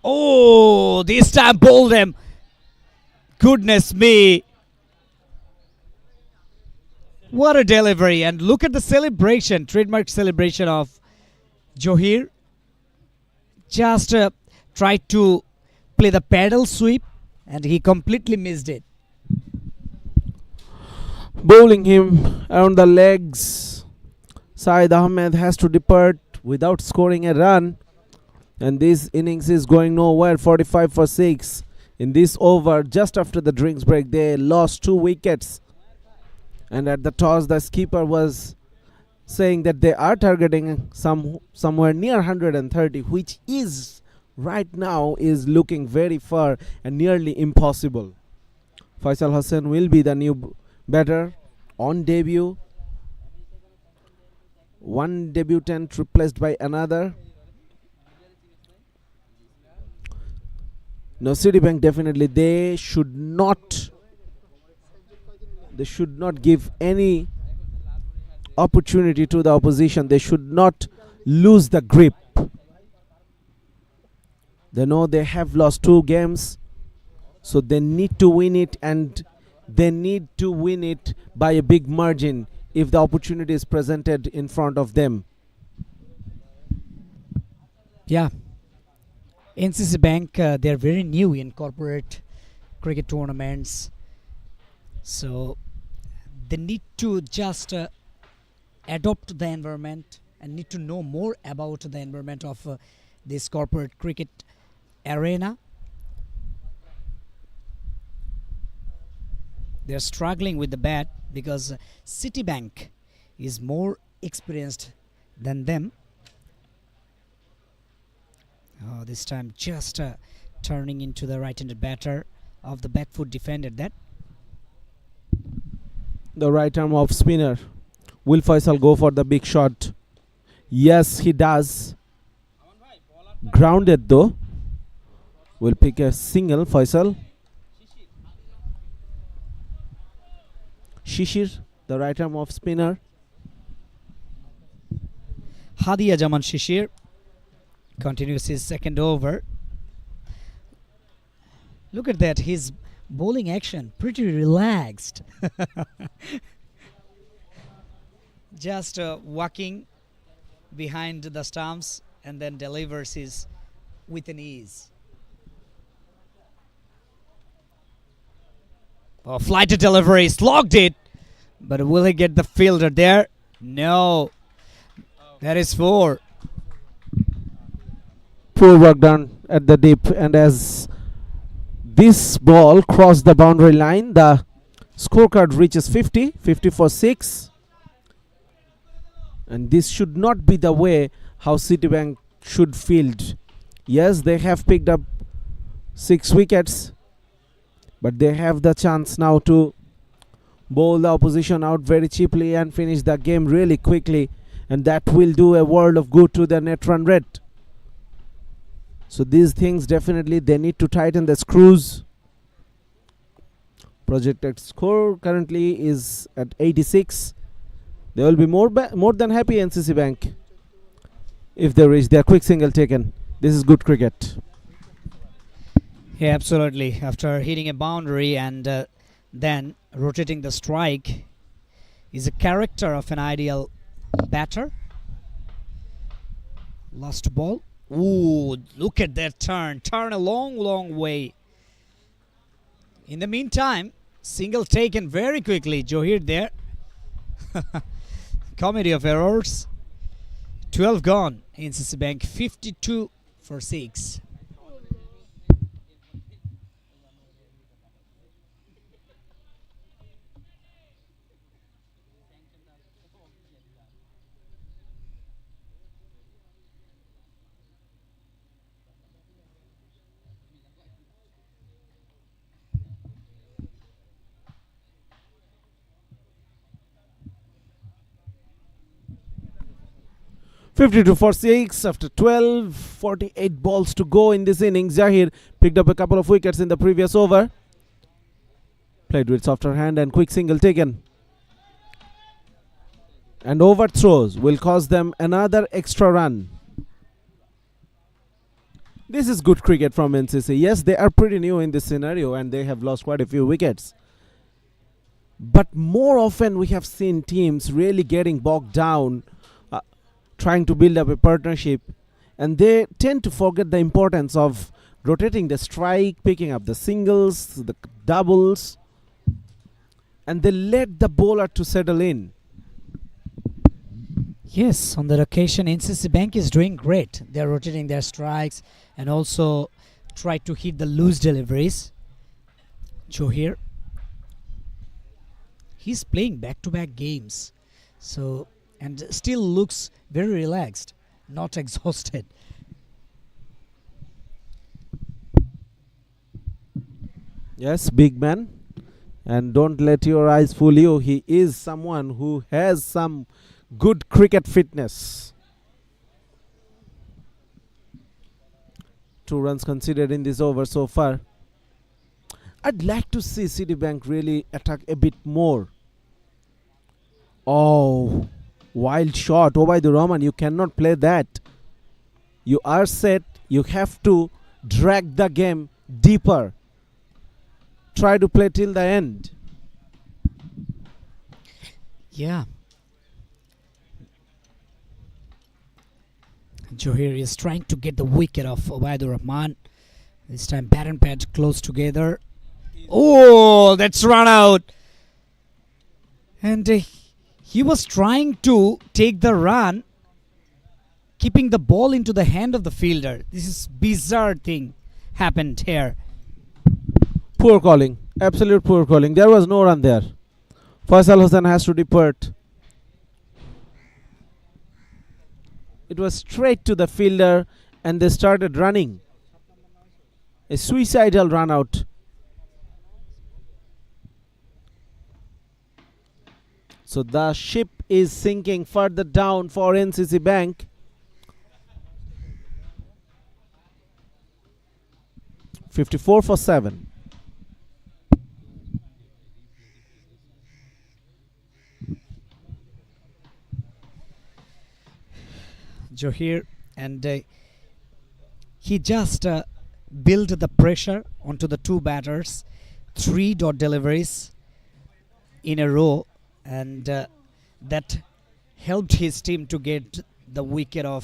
Speaker 5: oh, this time bowled them. Goodness me. What a delivery. And look at the celebration, trademark celebration of Johir. Just tried to play the paddle sweep and he completely missed it.
Speaker 6: Bowling him around the legs, Saeed Ahmed has to depart without scoring a run. And this innings is going nowhere. 45 for 6. In this over, just after the drinks break, they lost 2 wickets. And at the toss, the skipper was saying that they are targeting somewhere near 130, which is right now is looking very far and nearly impossible. Faisal Hussain will be the new batter on debut. One debutant replaced by another. No, Citibank definitely they should not give any opportunity to the opposition. They should not lose the grip. They know they have lost 2 games, so they need to win it, and they need to win it by a big margin if the opportunity is presented in front of them.
Speaker 5: Yeah. NCC Bank, they're very new in corporate cricket tournaments. So they need to just adopt the environment and need to know more about the environment of this corporate cricket arena. They're struggling with the bat because Citibank is more experienced than them. This time just turning into the right-handed batter of the back foot defender. That
Speaker 6: The right arm off spinner. Will Faisal go for the big shot? Yes, he does. Grounded though. Will pick a single, Faisal. Shishir, the right arm off spinner.
Speaker 5: Hadia Jaman Shishir continues his second over. Look at that, his bowling action pretty relaxed. Just walking behind the stumps and then delivers his with an ease. Flighted delivery, slogged it, but will he get the fielder there? No, that is 4.
Speaker 6: Poor work done at the deep, and as this ball crossed the boundary line, the scorecard reaches 50 for 6. And this should not be the way how Citibank should field. Yes, they have picked up 6 wickets, but they have the chance now to bowl the opposition out very cheaply and finish the game really quickly, and that will do a world of good to the net run rate. So these things definitely they need to tighten the screws. Projected score currently is at 86. They will be more than happy, NCC Bank, if they reach their quick single taken. This is good cricket.
Speaker 5: Yeah, absolutely. After hitting a boundary and then rotating the strike is a character of an ideal batter. Last ball. Ooh, look at that turn. Turn a long way. In the meantime, single taken very quickly. Johir there. Comedy of errors. 12 gone. NCC Bank 52 for 6.
Speaker 6: (52 for 6) after 12, 48 balls to go in this innings. Zahir picked up a couple of wickets in the previous over. Played with softer hand and quick single taken. And overthrows will cause them another extra run. This is good cricket from NCC. Yes, they are pretty new in this scenario and they have lost quite a few wickets. But more often we have seen teams really getting bogged down trying to build up a partnership, and they tend to forget the importance of rotating the strike, picking up the singles, the doubles, and they let the bowler to settle in.
Speaker 5: Yes, on that occasion NCC Bank is doing great. They're rotating their strikes and also tried to hit the loose deliveries. Johir, he's playing back-to-back games, so and still looks very relaxed, not exhausted.
Speaker 6: Yes, big man. And don't let your eyes fool you. He is someone who has some good cricket fitness. 2 runs considered in this over so far. I'd like to see Citibank really attack a bit more. Oh, wild shot. Obaidur Rahman, you cannot play that. You are set. You have to drag the game deeper. Try to play till the end.
Speaker 5: Yeah. Johir is trying to get the wicket of Obaidur Rahman. This time bat and pad close together. Oh, that's run out. And he was trying to take the run, keeping the ball into the hand of the fielder. This is bizarre thing happened here.
Speaker 6: Poor calling. Absolute poor calling. There was no run there. Faisal Hassan has to depart. It was straight to the fielder and they started running. A suicidal run out. So the ship is sinking further down for NCC Bank. .54 for 7.
Speaker 5: Johir, and he just built the pressure onto the 2 batters, 3 dot deliveries in a row, and that helped his team to get the wicket of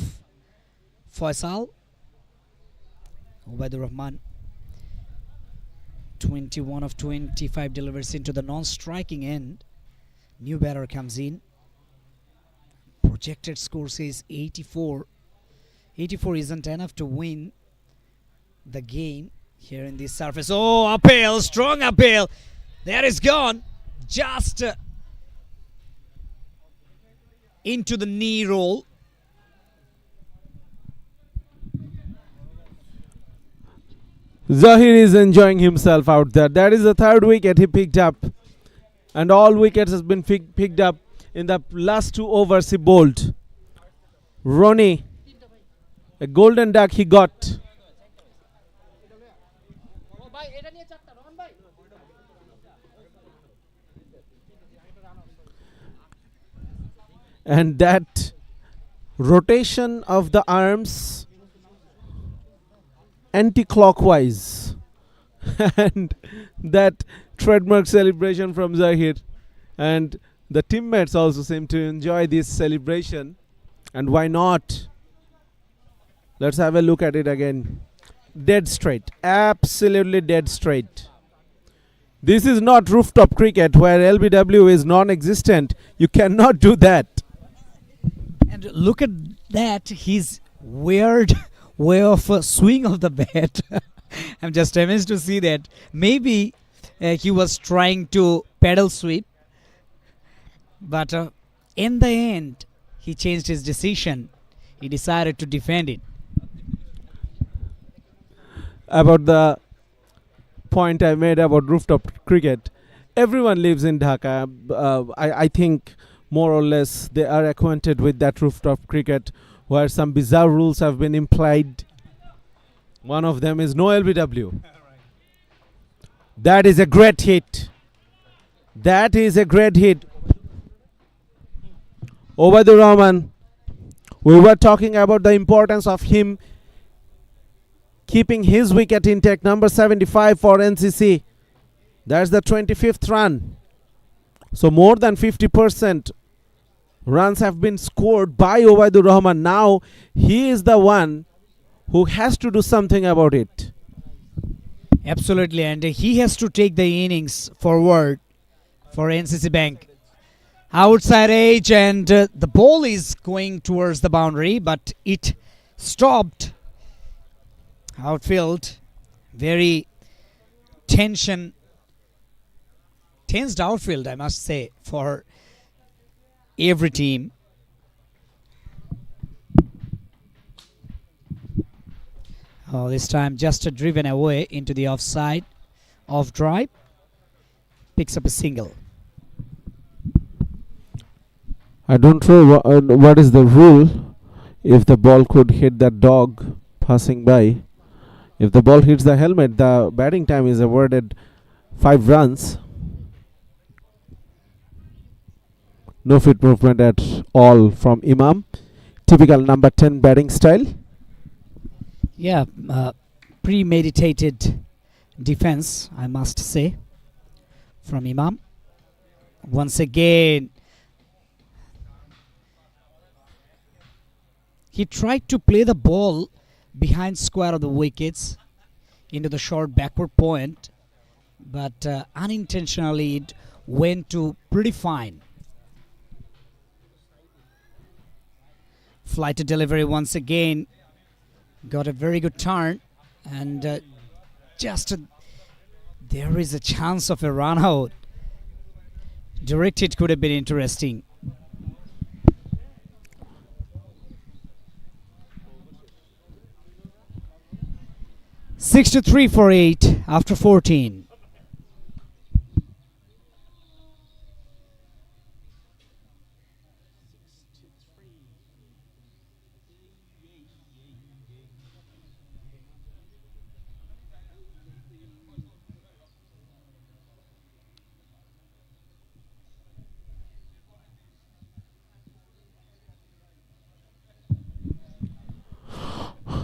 Speaker 5: Faisal. Obaidur Rahman, 21 of 25 deliveries into the non-striking end. New batter comes in. Projected score says 84. 84 isn't enough to win the game here in this surface. Oh, uphill, strong uphill. That is gone. Just into the knee roll.
Speaker 6: Zahir is enjoying himself out there. That is the 3rd wicket he picked up. And all wickets has been picked up in the last 2 overs he bowled. Ronnie, a golden duck he got. And that rotation of the arms anti-clockwise and that trademark celebration from Zahir, and the teammates also seem to enjoy this celebration, and why not? Let's have a look at it again. Dead straight, absolutely dead straight. This is not rooftop cricket where LBW is non-existent. You cannot do that.
Speaker 5: And look at that, his weird way of swing of the bat. I'm just amazed to see that. Maybe he was trying to pedal sweep, but in the end he changed his decision. He decided to defend it.
Speaker 6: About the point I made about rooftop cricket, everyone lives in Dhaka. I think more or less they are acquainted with that rooftop cricket where some bizarre rules have been implied. One of them is no LBW. That is a great hit. That is a great hit. Obaidur Rahman, we were talking about the importance of him keeping his wicket intact. Number 75 for NCC. That's the 25th run. So more than 50% runs have been scored by Obaidur Rahman. Now he is the one who has to do something about it.
Speaker 5: Absolutely, and he has to take the innings forward for NCC Bank. Outside edge, and the ball is going towards the boundary, but it stopped outfield. Very tensed outfield, I must say, for every team. Oh, this time just driven away into the offside, off drive, picks up a single.
Speaker 6: I don't know what is the rule. If the ball could hit that dog passing by, if the ball hits the helmet, the batting time is awarded 5 runs. No fit movement at all from Imam. Typical number 10 batting style.
Speaker 5: Yeah, premeditated defense, I must say, from Imam. Once again, he tried to play the ball behind square of the wickets into the short backward point, but unintentionally it went to pretty fine. Flight to delivery once again. Got a very good turn, and there is a chance of a run out. Direct hit could have been interesting. Six to 3 for 8 after 14.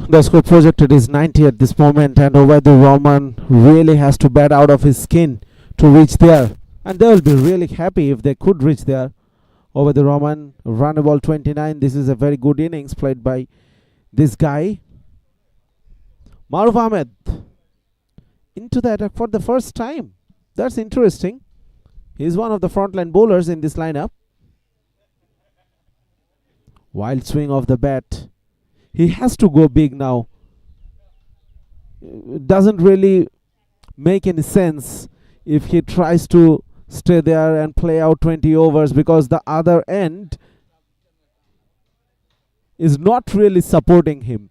Speaker 6: The score projected is 90 at this moment, and Obaidur Rahman really has to bat out of his skin to reach there, and they will be really happy if they could reach there. Obaidur Rahman, run a ball 29. This is a very good innings played by this guy. Maruf Ahmed into the attack for the first time. That's interesting. He's one of the frontline bowlers in this lineup. Wild swing of the bat. He has to go big now. It doesn't really make any sense if he tries to stay there and play out 20 overs, because the other end is not really supporting him.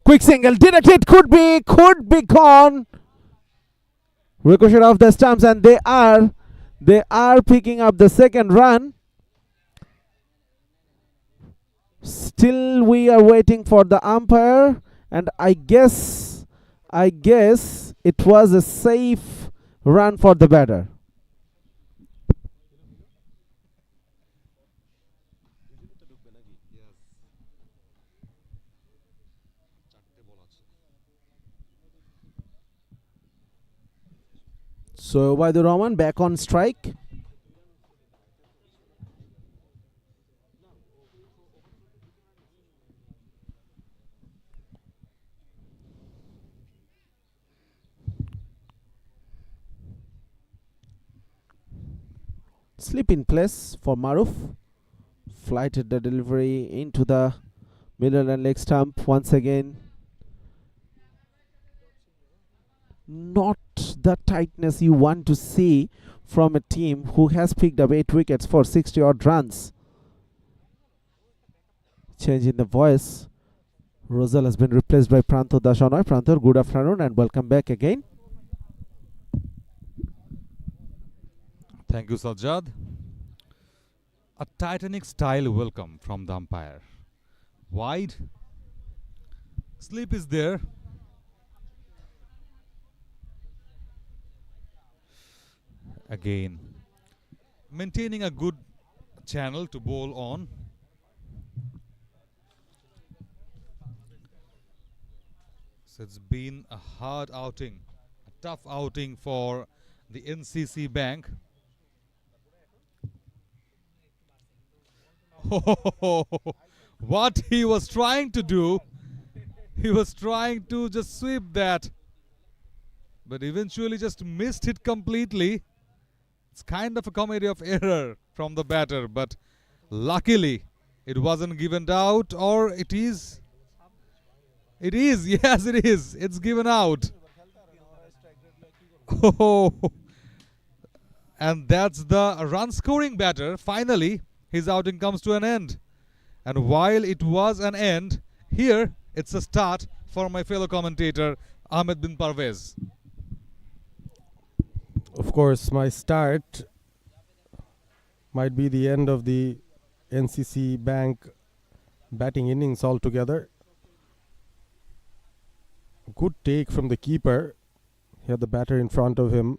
Speaker 6: Quick single, directed, could be gone. Ricochet off the stumps, and they are picking up the second run. Still we are waiting for the umpire, and I guess it was a safe run for the batter. So Obaidur Rahman back on strike. Slip in place for Maruf. Flighted the delivery into the middle and leg stump once again. Not the tightness you want to see from a team who has picked up 8 wickets for 60 odd runs. Change in the voice. Rosal has been replaced by Pranto Dashanoy. Pranto, good afternoon and welcome back again.
Speaker 1: Thank you, Sajjad. A Titanic style welcome from the umpire. Wide. Slip is there. Again, maintaining a good channel to bowl on. So it's been a hard outing, a tough outing for the NCC Bank. What he was trying to do, he was trying to just sweep that, but eventually just missed it completely. It's kind of a comedy of error from the batter, but luckily it wasn't given out, or it is, yes it is, it's given out. Oh, and that's the run scoring batter. Finally, his outing comes to an end. And while it was an end, here it's a start for my fellow commentator Ahmed bin Parvez.
Speaker 7: Of course, my start might be the end of the NCC Bank batting innings altogether. Good take from the keeper. He had the batter in front of him.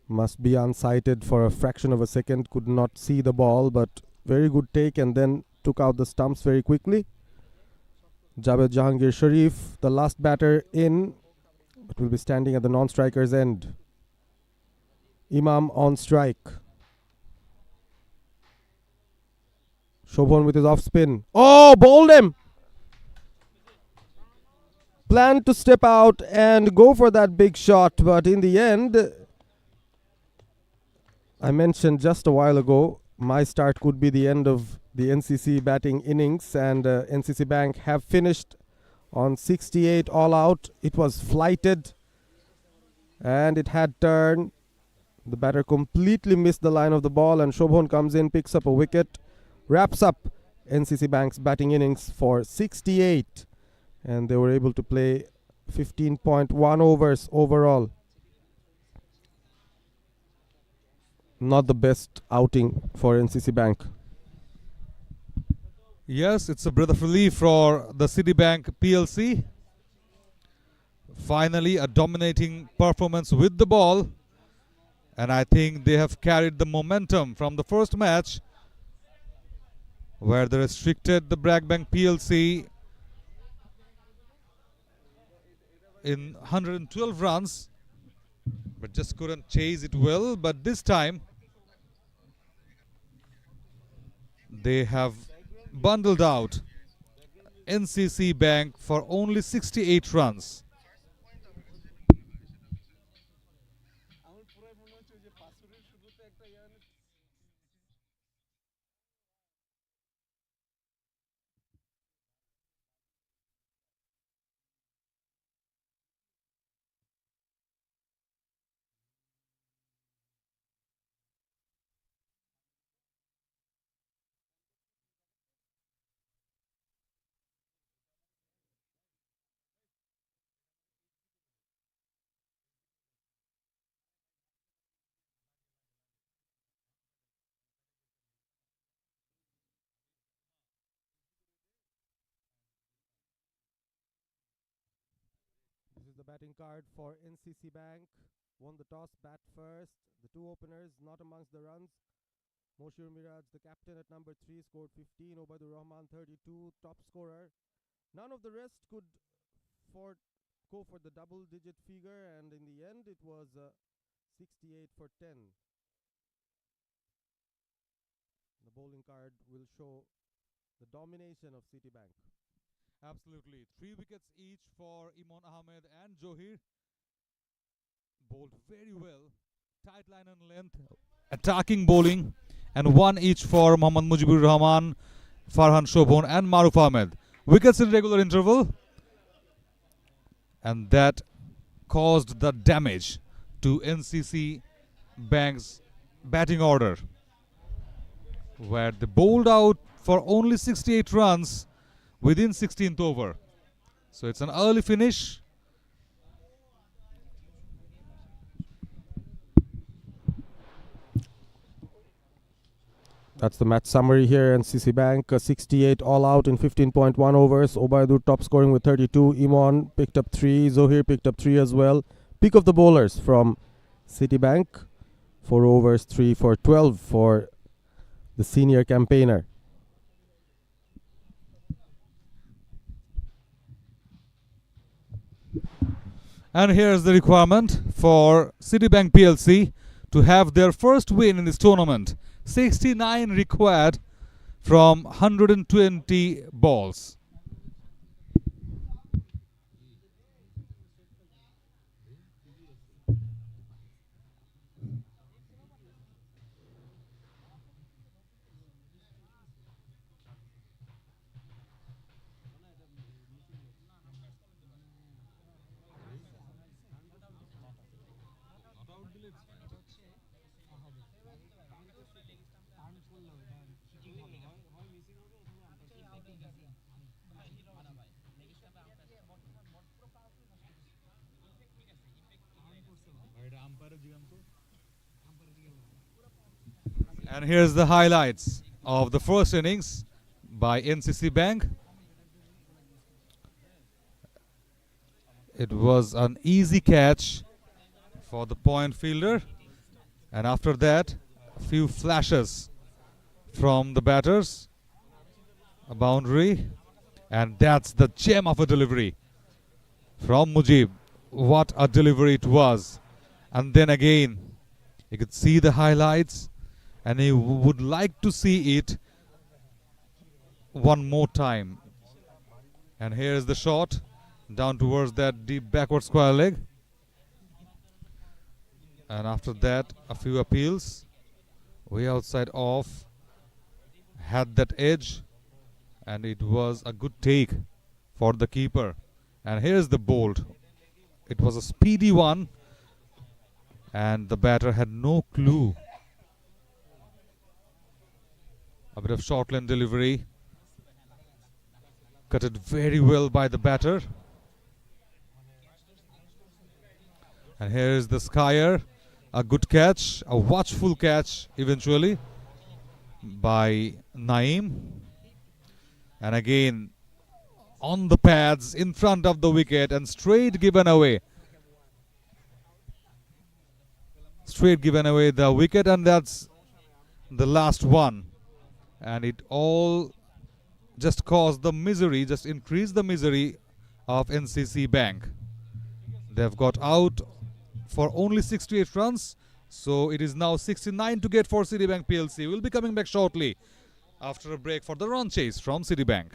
Speaker 7: Must be unsighted for a fraction of a second. Could not see the ball, but very good take, and then took out the stumps very quickly. Javed Jahangir Sharif, the last batter in, but will be standing at the non-striker's end. Imam on strike. Shobhan with his off spin. Oh, bowled him! Planned to step out and go for that big shot, but in the end, I mentioned just a while ago, my start could be the end of the NCC batting innings, and NCC Bank have finished on 68 all out. It was flighted and it had turned. The batter completely missed the line of the ball, and Shobhan comes in, picks up a wicket, wraps up NCC Bank's batting innings for 68, and they were able to play 15.1 overs overall. Not the best outing for NCC Bank.
Speaker 1: Yes, it's a breath of relief for the Citibank PLC. Finally, a dominating performance with the ball. And I think they have carried the momentum from the first match, where they restricted the Brackbank PLC in 112 runs, but just couldn't chase it well. But this time, they have bundled out NCC Bank for only 68 runs.
Speaker 7: This is the batting card for NCC Bank. Won the toss, bat first. The two openers not amongst the runs. Moshir Miraj, the captain at number 3, scored 15. Obaidur Rahman, 32, top scorer. None of the rest could go for the double-digit figure, and in the end, it was 68 for 10. The bowling card will show the domination of Citibank.
Speaker 1: Absolutely. 3 wickets each for Imran Ahmed and Johir. Bowled very well. Tight line and length. Attacking bowling. And 1 each for Mohammad Mujibur Rahman, Farhan Shobhan and Maruf Ahmed. Wickets in regular interval. And that caused the damage to NCC Bank's batting order, where they bowled out for only 68 runs within 16th over. So it's an early finish.
Speaker 7: That's the match summary here. NCC Bank 68 all out in 15.1 overs. Obaidur top scoring with 32. Imran picked up 3. Zohir picked up 3 as well. Pick of the bowlers from Citibank. 4 overs, 3 for 12 for the senior campaigner.
Speaker 1: And here's the requirement for Citibank PLC to have their first win in this tournament. 69 required from 120 balls. And here's the highlights of the first innings by NCC Bank. It was an easy catch for the point fielder, and after that, a few flashes from the batters, a boundary, and that's the gem of a delivery from Mujib. What a delivery it was! And then again, you could see the highlights, and he would like to see it one more time. And here's the shot down towards that deep backward square leg. And after that, a few appeals way outside off, had that edge, and it was a good take for the keeper. And here's the bolt. It was a speedy one, and the batter had no clue. A bit of short lane delivery, cut it very well by the batter. And here's the Skyer, a good catch, a watchful catch eventually by Naeem. And again, on the pads in front of the wicket and straight given away. Straight given away the wicket, and that's the last one. And it all just caused the misery, just increased the misery of NCC Bank. They've got out for only 68 runs, so it is now 69 to get for Citibank PLC. We'll be coming back shortly after a break for the run chase from Citibank.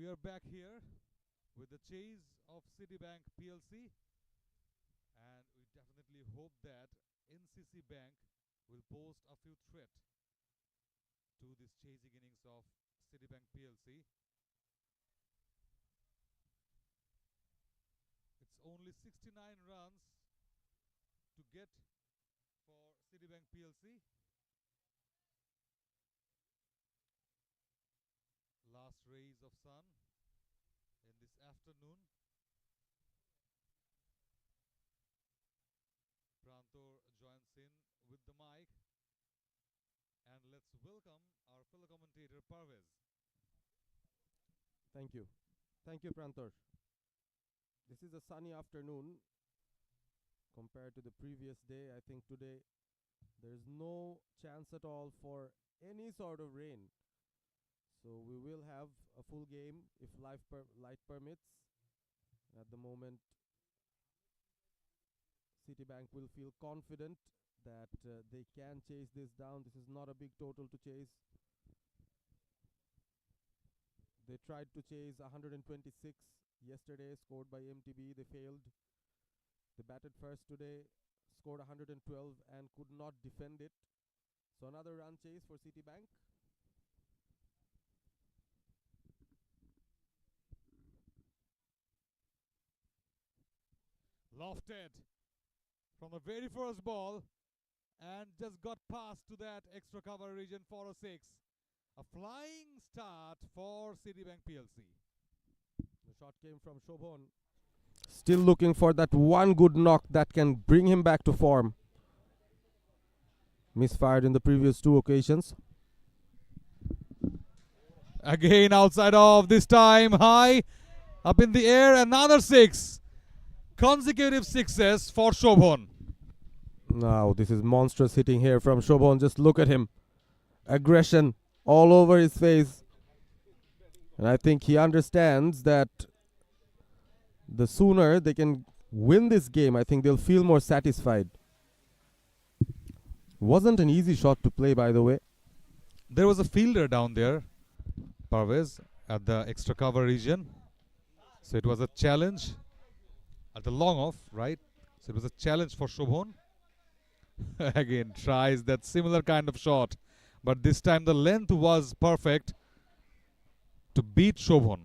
Speaker 1: We are back here with the chase of Citibank PLC, and we definitely hope that NCC Bank will pose a few threat to this chasing innings of Citibank PLC. It's only 69 runs to get for Citibank PLC. Last rays of sun in this afternoon. Prantor joins in with the mic, and let's welcome our fellow commentator Parvez.
Speaker 7: Thank you. Thank you, Prantor. This is a sunny afternoon compared to the previous day. I think today there's no chance at all for any sort of rain. So we will have a full game if light permits. At the moment, Citibank will feel confident that they can chase this down. This is not a big total to chase. They tried to chase 126 yesterday, scored by MTB. They failed. They batted first today, scored 112 and could not defend it. So another run chase for Citibank.
Speaker 1: Lofted from the very first ball and just got past to that extra cover region for a 6. A flying start for Citibank PLC.
Speaker 7: The shot came from Shobhon. Still looking for that one good knock that can bring him back to form. Misfired in the previous 2 occasions.
Speaker 1: Again outside of, this time high, up in the air, another 6. Consecutive 6s for Shobhon.
Speaker 7: Now this is monstrous hitting here from Shobhon. Just look at him. Aggression all over his face. And I think he understands that the sooner they can win this game, I think they'll feel more satisfied. Wasn't an easy shot to play, by the way.
Speaker 1: There was a fielder down there, Parvez, at the extra cover region. So it was a challenge at the long off, right? So it was a challenge for Shobhon. Again, tries that similar kind of shot. But this time the length was perfect to beat Shobhon.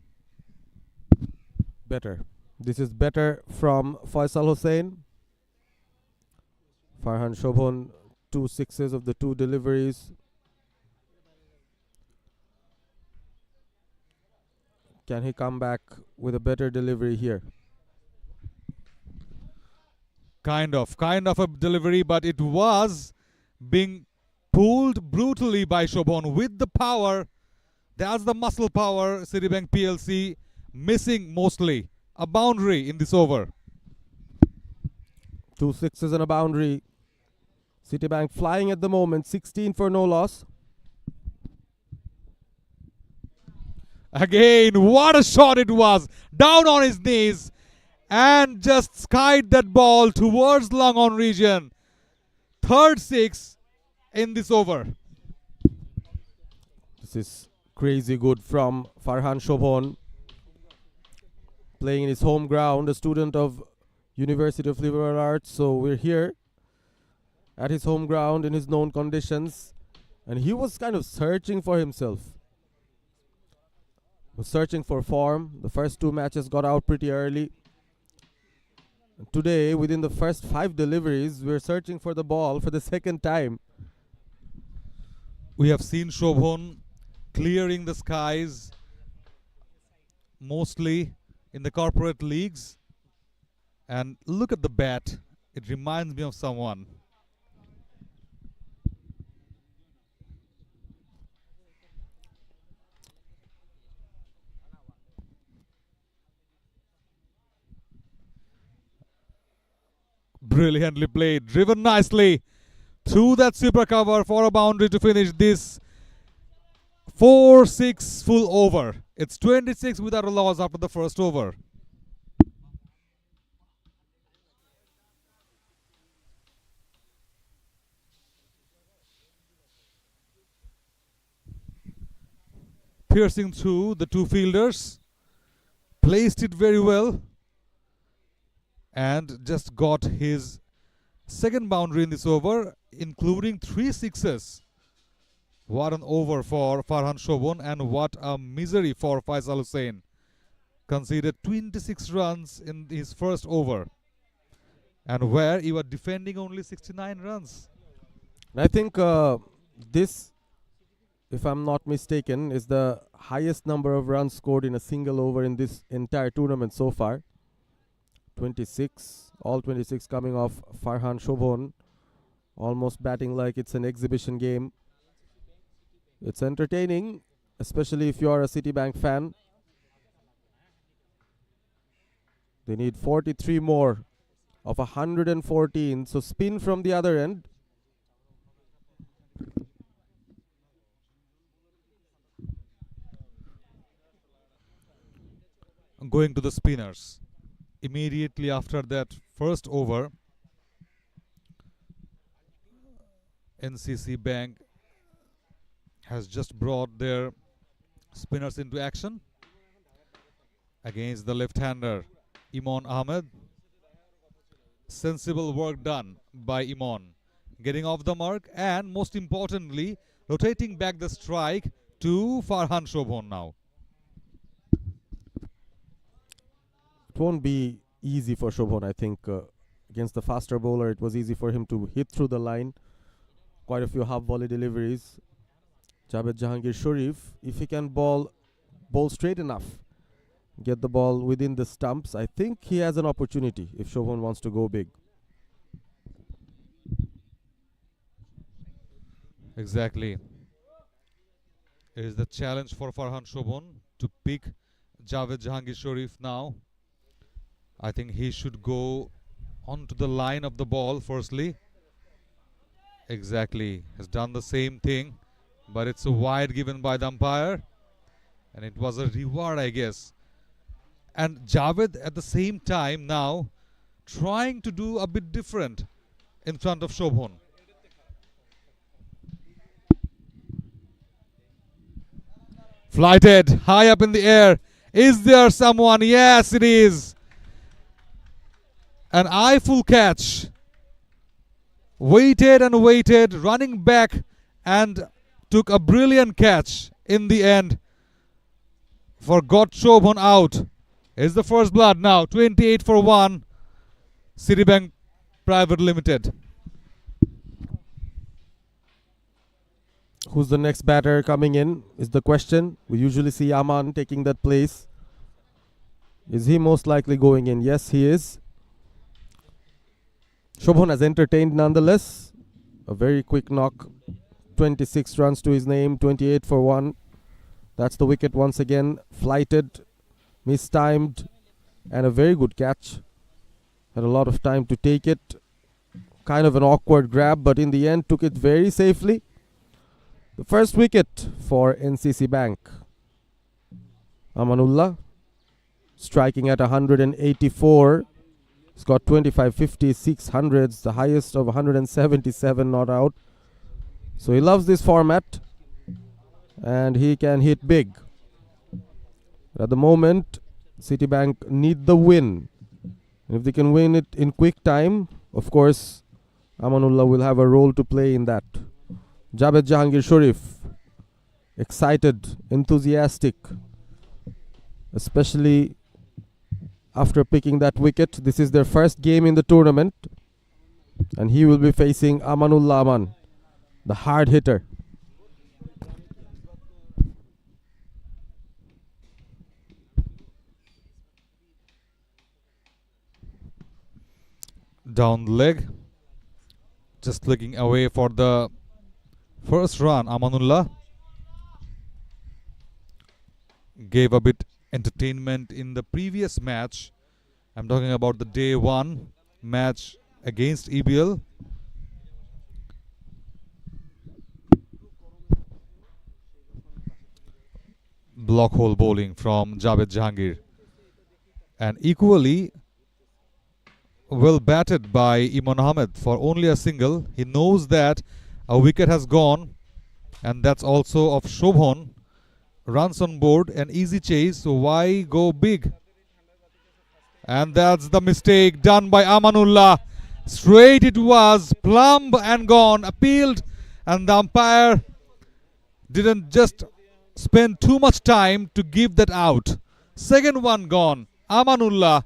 Speaker 7: Better. This is better from Faisal Hussain. Farhan Shobhon, 2 6s of the 2 deliveries. Can he come back with a better delivery here?
Speaker 1: Kind of a delivery, but it was being pulled brutally by Shobhon with the power. That's the muscle power. Citibank PLC missing mostly a boundary in this over.
Speaker 7: 2 6s and a boundary. Citibank flying at the moment, 16 for no loss.
Speaker 1: Again, what a shot it was. Down on his knees and just skied that ball towards long on region. Third 6 in this over.
Speaker 7: This is crazy good from Farhan Shobhon. Playing in his home ground, a student of University of Liberal Arts. So we're here at his home ground in his known conditions. And he was kind of searching for himself. Was searching for form. The first 2 matches got out pretty early. And today, within the first 5 deliveries, we're searching for the ball for the second time.
Speaker 1: We have seen Shobhon clearing the skies mostly in the corporate leagues. And look at the bat. It reminds me of someone. Brilliantly played, driven nicely through that super cover for a boundary to finish this 4-6 full over. It's 26 without a loss after the first over. Piercing through the 2 fielders. placed it very well and just got his second boundary in this over, including 3 sixes. What an over for Farhan Shobhan, and what a misery for Faisal Hussain. Conceded 26 runs in his first over, and where he was defending only 69 runs.
Speaker 7: I think this, if I'm not mistaken, is the highest number of runs scored in a single over in this entire tournament so far. 26, all 26 coming off Farhan Shobhan, almost batting like it's an exhibition game. It's entertaining, especially if you are a Citibank fan. They need 43 more of 114, so spin from the other end.
Speaker 1: Going to the spinners. Immediately after that first over, NCC Bank has just brought their spinners into action against the left-hander Imon Ahmed. Sensible work done by Imon, getting off the mark and most importantly rotating back the strike to Farhan Shobhan now.
Speaker 7: It won't be easy for Shobhan, I think. Against the faster bowler, it was easy for him to hit through the line. Quite a few half volley deliveries. Javed Jahangir Sharif, if he can bowl straight enough, get the ball within the stumps, I think he has an opportunity if Shobhan wants to go big.
Speaker 1: Exactly. It is the challenge for Farhan Shobhan to pick Javed Jahangir Sharif now. I think he should go onto the line of the ball firstly. Exactly. Has done the same thing, but it's a wide given by the umpire, and it was a reward, I guess. And Javed at the same time now trying to do a bit different in front of Shobhan. Flighted high up in the air. Is there someone? Yes, it is. An eye-full catch. Waited and waited, running back, and took a brilliant catch in the end for got Shobhan out. Is the first blood now. 28 for 1. Citibank Private Limited.
Speaker 7: Who's the next batter coming in is the question. We usually see Aman taking that place. Is he most likely going in? Yes, he is. Shobhan has entertained nonetheless. A very quick knock. 26 runs to his name, 28 for 1. That's the wicket once again. Flighted, mistimed, and a very good catch. Had a lot of time to take it. Kind of an awkward grab, but in the end took it very safely. The first wicket for NCC Bank. Amanullah striking at 184. He's got 25, 50, 600s, the highest of 177 not out. So he loves this format and he can hit big. At the moment, Citibank need the win. If they can win it in quick time, of course, Amanullah will have a role to play in that. Javed Jahangir Sharif, excited, enthusiastic, especially after picking that wicket. This is their first game in the tournament, and he will be facing Amanullah Aman, the hard hitter.
Speaker 1: Down the leg, just looking away for the first run. Amanullah gave a bit entertainment in the previous match. I'm talking about the day 1 match against EBL. Block hole bowling from Javed Jahangir, and equally well batted by Imon Ahmed for only a single. He knows that a wicket has gone, and that's also of Shobhan. Runs on board, an easy chase, so why go big And that's the mistake done by Amanullah. Straight it was, plumb and gone, appealed, and the umpire didn't just spend too much time to give that out. Second one gone. Amanullah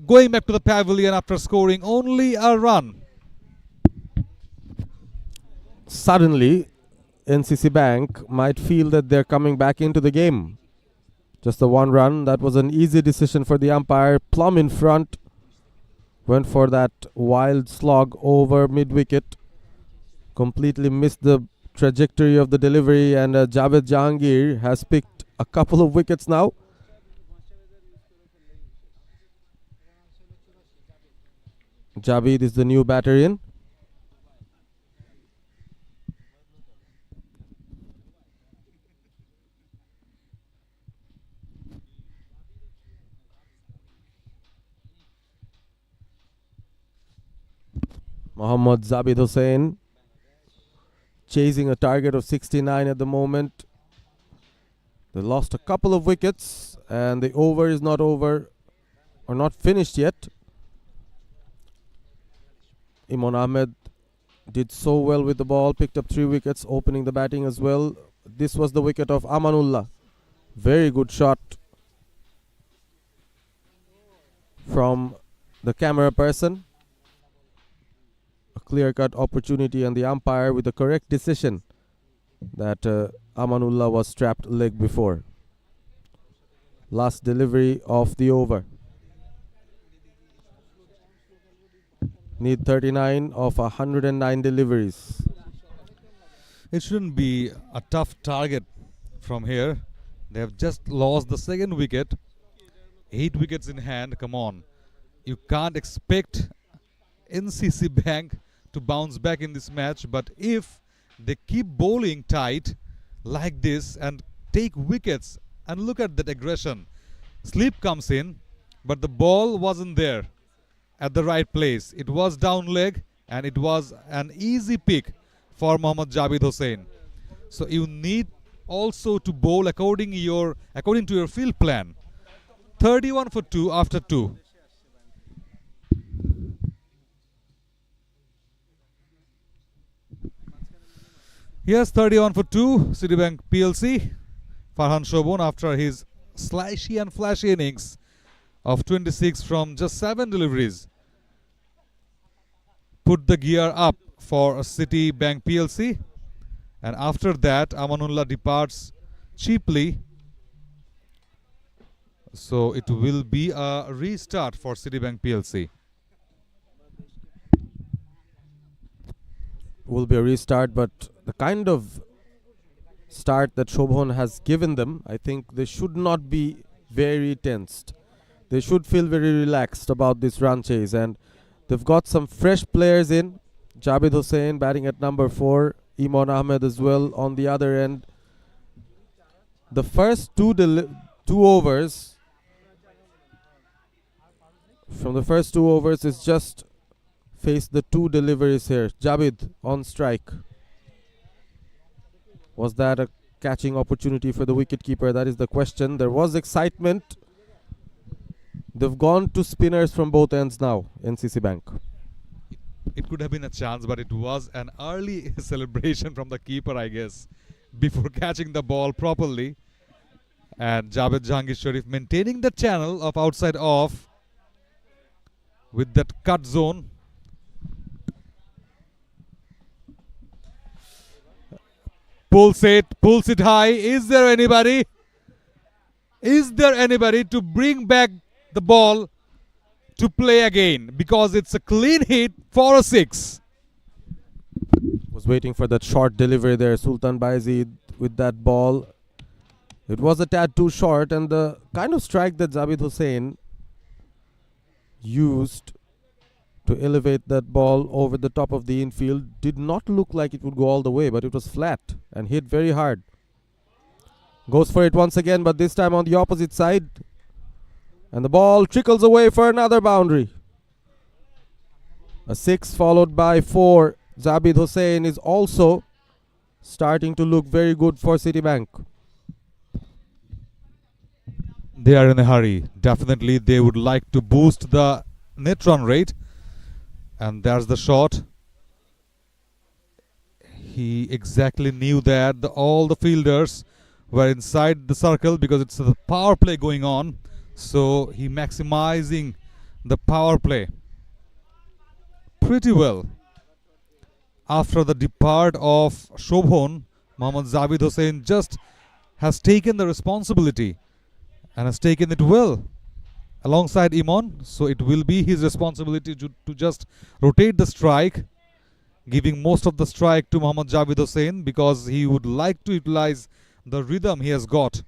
Speaker 1: going back to the pavilion after scoring only a run.
Speaker 7: Suddenly, NCC Bank might feel that they're coming back into the game. Just the one run, that was an easy decision for the umpire. Plumb in front, went for that wild slog over mid-wicket. Completely missed the trajectory of the delivery, and Javed Jahangir has picked a couple of wickets now. Javed is the new batter in. Mohammad Zabid Hussain chasing a target of 69 at the moment. They lost a couple of wickets and the over is not over or not finished yet. Imran Ahmed did so well with the ball, picked up 3 wickets, opening the batting as well. This was the wicket of Amanullah. Very good shot from the camera person. A clear-cut opportunity, and the umpire with the correct decision that Amanullah was strapped leg before. Last delivery of the over. Need 39 of 109 deliveries.
Speaker 1: It shouldn't be a tough target from here. They have just lost the second wicket. 8 wickets in hand. Come on. You can't expect NCC Bank to bounce back in this match, but if they keep bowling tight like this and take wickets, and look at that aggression. Slip comes in, but the ball wasn't there at the right place. It was down leg, and it was an easy pick for Mohammad Javed Hussain. So you need also to bowl according to your field plan. 31 for 2 after 2. Here's 31 for 2, Citibank PLC. Farhan Shobon, after his slashy and flashy innings of 26 from just 7 deliveries, put the gear up for Citibank PLC. And after that, Amanullah departs cheaply. So it will be a restart for Citibank PLC.
Speaker 7: Will be a restart, but the kind of start that Shobhan has given them, I think they should not be very tensed. They should feel very relaxed about this run chase, and they've got some fresh players in. Javed Hussain batting at number 4, Imran Ahmed as well on the other end. The first two overs, from the first 2 overs is just face the 2 deliveries here. Javed on strike. Was that a catching opportunity for the wicketkeeper? That is the question. There was excitement. They've gone to spinners from both ends now, NCC Bank.
Speaker 1: It could have been a chance, but it was an early celebration from the keeper, I guess, before catching the ball properly. And Javed Jahangir Sharif maintaining the channel of outside off with that cut zone. Pulls it high. Is there anybody? Is there anybody to bring back the ball to play again? Because it's a clean hit for a 6.
Speaker 7: Was waiting for that short delivery there, Sultan Bayezid with that ball. It was a tad too short, and the kind of strike that Javed Hussain used to elevate that ball over the top of the infield did not look like it would go all the way, but it was flat and hit very hard. Goes for it once again, but this time on the opposite side. And the ball trickles away for another boundary. A 6 followed by 4. Javed Hussain is also starting to look very good for Citibank.
Speaker 1: They are in a hurry. Definitely they would like to boost the net run rate. And there's the shot. He exactly knew that all the fielders were inside the circle because it's a power play going on. So he maximizing the power play pretty well. After the depart of Shobhon, Mohammad Zavid Hossain just has taken the responsibility and has taken it well alongside Imon. So it will be his responsibility to just rotate the strike, giving most of the strike to Mohammad Javid Hossain because he would like to utilize the rhythm he has got.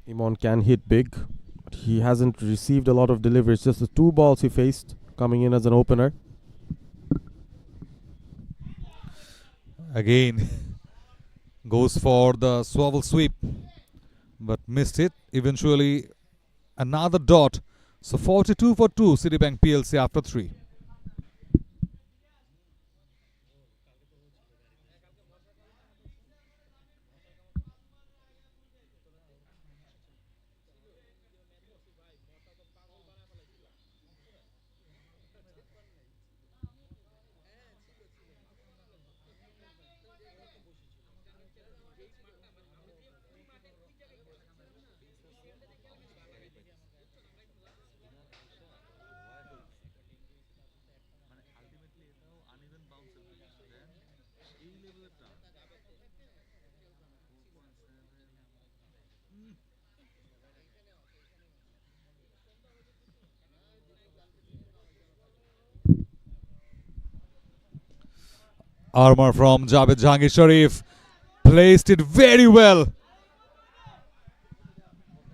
Speaker 7: Imon can hit big, but he hasn't received a lot of deliveries. Just the 2 balls he faced coming in as an opener.
Speaker 1: Again goes for the swivel sweep but missed it. Eventually another dot. So 42 for 2 Citibank PLC after 3. Armour from Javed Jahangir Sharif placed it very well.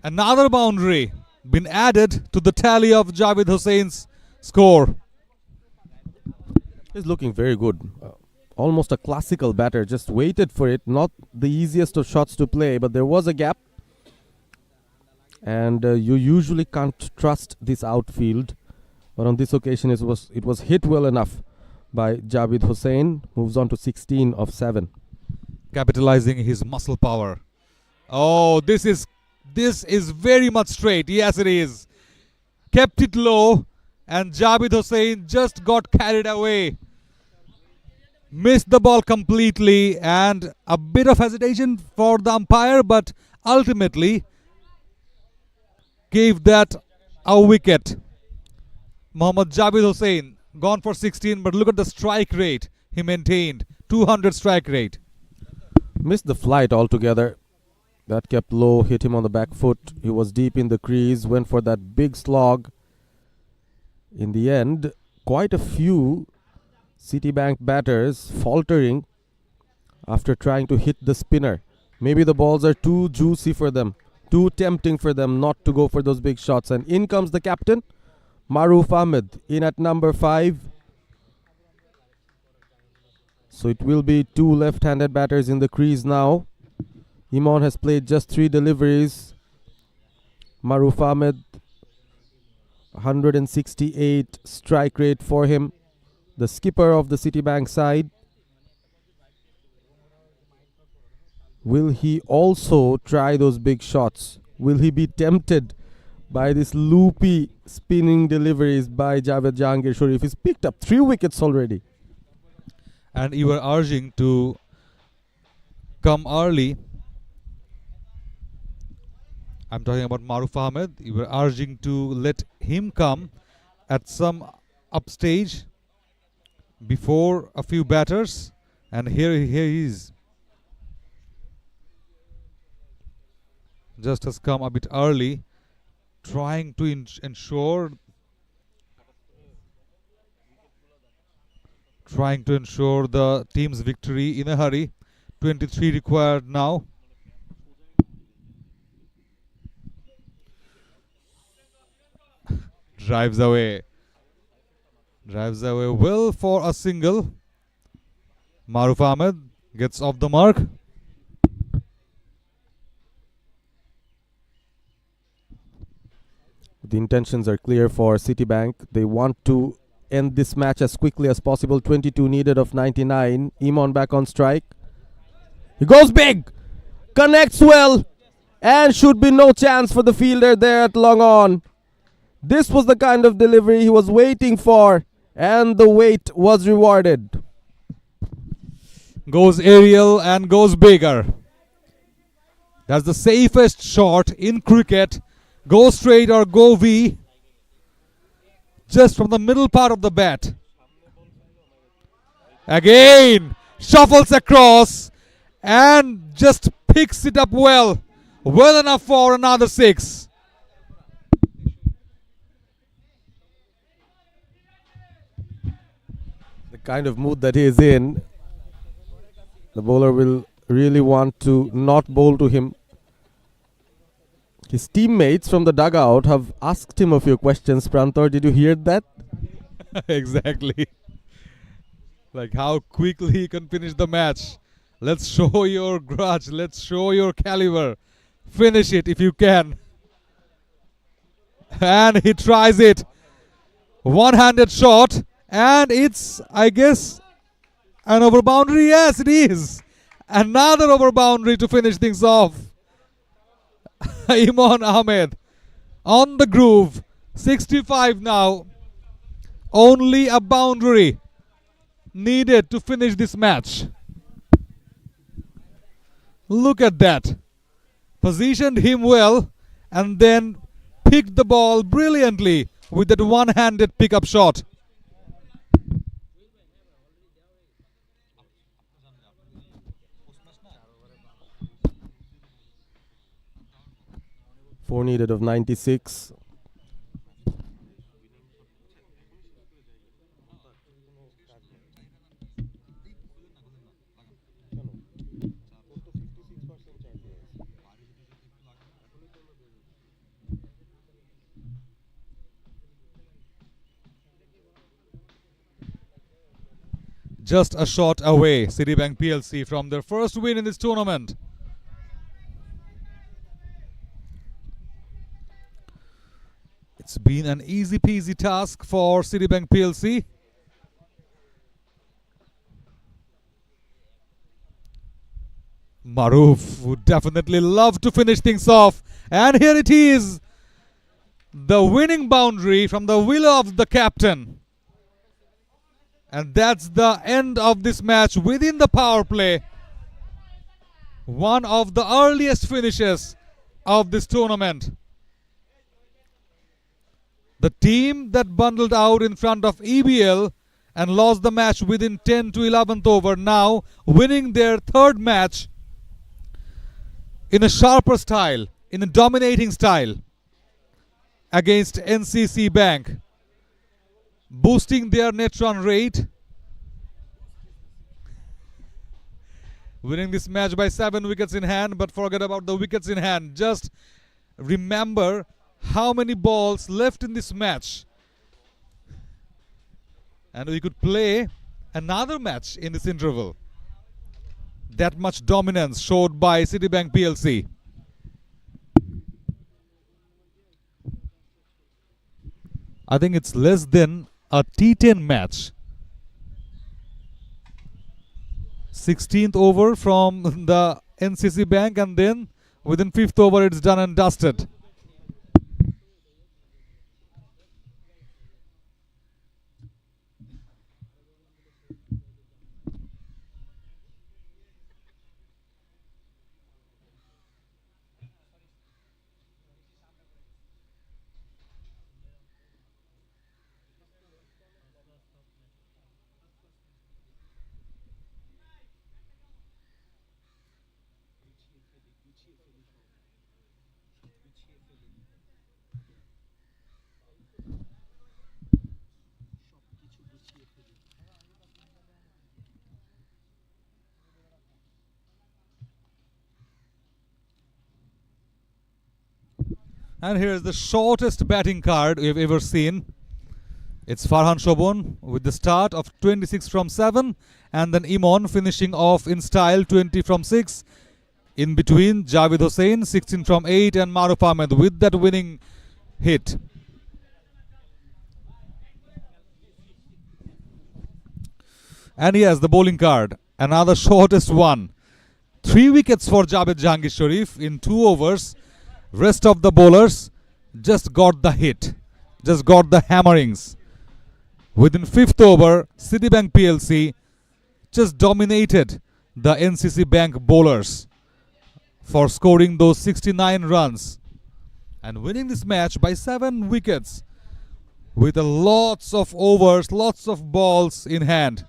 Speaker 1: Another boundary been added to the tally of Javed Hossain's score.
Speaker 7: He's looking very good. Almost a classical batter. Just waited for it. Not the easiest of shots to play, but there was a gap. And you usually can't trust this outfield. But on this occasion, it was hit well enough by Javid Hossain. Moves on to 16 of 7.
Speaker 1: Capitalizing his muscle power. Oh, this is very much straight. Yes, it is. Kept it low, and Javid Hossain just got carried away. Missed the ball completely, and a bit of hesitation for the umpire, but ultimately gave that a wicket. Mohammad Javid Hossain gone for 16, but look at the strike rate he maintained. 200 strike rate.
Speaker 7: Missed the flight altogether. That kept low, hit him on the back foot. He was deep in the crease, went for that big slog. In the end, quite a few Citibank batters faltering after trying to hit the spinner. Maybe the balls are too juicy for them, too tempting for them not to go for those big shots. And in comes the captain, Maruf Ahmed, in at number 5. So it will be 2 left-handed batters in the crease now. Imon has played just 3 deliveries. Maruf Ahmed, 168 strike rate for him. The skipper of the Citibank side. Will he also try those big shots? Will he be tempted by this loopy spinning deliveries by Javed Jahangir Sharif? He's picked up 3 wickets already.
Speaker 1: And you were urging to come early. I'm talking about Maruf Ahmed. You were urging to let him come at some upstage before a few batters, and here he is. Just has come a bit early, trying to ensure the team's victory in a hurry. 23 required now. Drives away well for a single. Maruf Ahmed gets off the mark.
Speaker 7: The intentions are clear for Citibank. They want to end this match as quickly as possible. 22 needed of 99. Imon back on strike. He goes big, connects well, and should be no chance for the fielder there at long on. This was the kind of delivery he was waiting for, and the wait was rewarded.
Speaker 1: Goes aerial and goes bigger. That's the safest shot in cricket. Go straight or go V. Just from the middle part of the bat. Again, shuffles across and just picks it up well. Well enough for another 6.
Speaker 7: The kind of mood that he is in, the bowler will really want to not bowl to him. His teammates from the dugout have asked him a few questions. Prantor, did you hear that?
Speaker 1: Exactly. Like how quickly he can finish the match. Let's show your grudge. Let's show your caliber. Finish it if you can. And he tries it. One-handed shot. And it's, I guess, an over boundary. Yes, it is. Another over boundary to finish things off. Imran Ahmed on the groove. 65 now. Only a boundary needed to finish this match. Look at that. Positioned him well and then picked the ball brilliantly with that one-handed pickup shot.
Speaker 7: Four needed of 96.
Speaker 1: Just a shot away, Citibank PLC from their first win in this tournament. It's been an easy peasy task for Citibank PLC. Maroof would definitely love to finish things off. And here it is. The winning boundary from the will of the captain. And that's the end of this match within the power play. One of the earliest finishes of this tournament. The team that bundled out in front of EBL and lost the match within 10 to 11th over, now winning their third match in a sharper style, in a dominating style against NCC Bank, boosting their net run rate, winning this match by 7 wickets in hand. But forget about the wickets in hand, just remember how many balls left in this match, and we could play another match in this interval. That much dominance showed by Citibank PLC. I think it's less than a T10 match. 16th over from the NCC Bank, and then within 5th over it's done and dusted. And here is the shortest batting card we've ever seen. It's Farhan Shobon with the start of 26 from 7, and then Imon finishing off in style 20 from 6. In between, Javed Hossain 16 from 8, and Maruf Ahmed with that winning hit. And yes, the bowling card, another shortest one. 3 wickets for Javed Jahangir Sharif in 2 overs. Rest of the bowlers just got the hit, just got the hammerings. Within 5th over, Citibank PLC just dominated the NCC Bank bowlers for scoring those 69 runs and winning this match by 7 wickets with lots of overs, lots of balls in hand.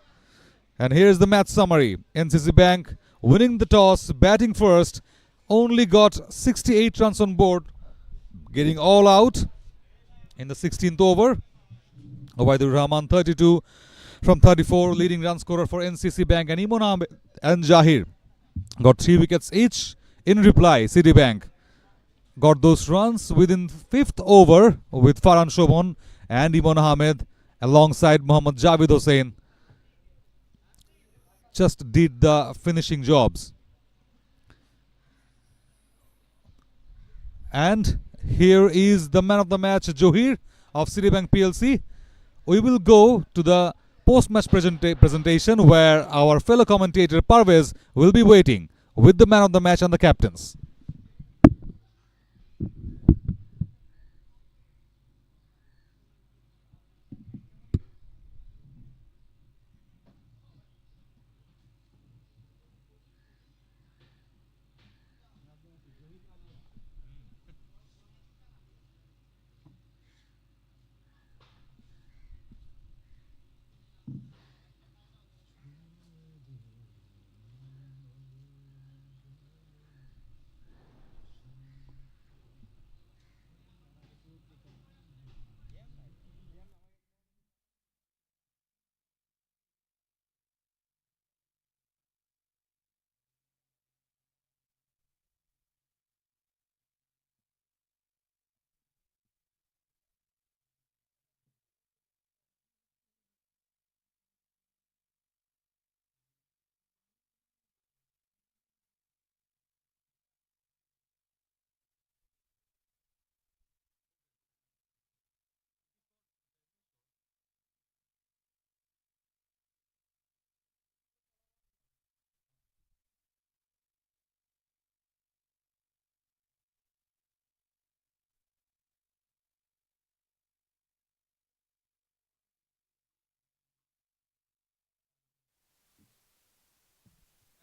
Speaker 1: And here's the match summary. NCC Bank winning the toss, batting first, only got 68 runs on board, getting all out in the 16th over. Obaidur Rahman 32 from 34, leading run scorer for NCC Bank, and Imon Ahmed and Jahir got 3 wickets each. In reply, Citibank got those runs within 5th over with Farhan Shobhan and Imon Ahmed alongside Mohammad Javed Hossain just did the finishing jobs. And here is the man of the match, Johir of Citibank PLC. We will go to the post-match presentation where our fellow commentator Parvez will be waiting with the man of the match and the captains.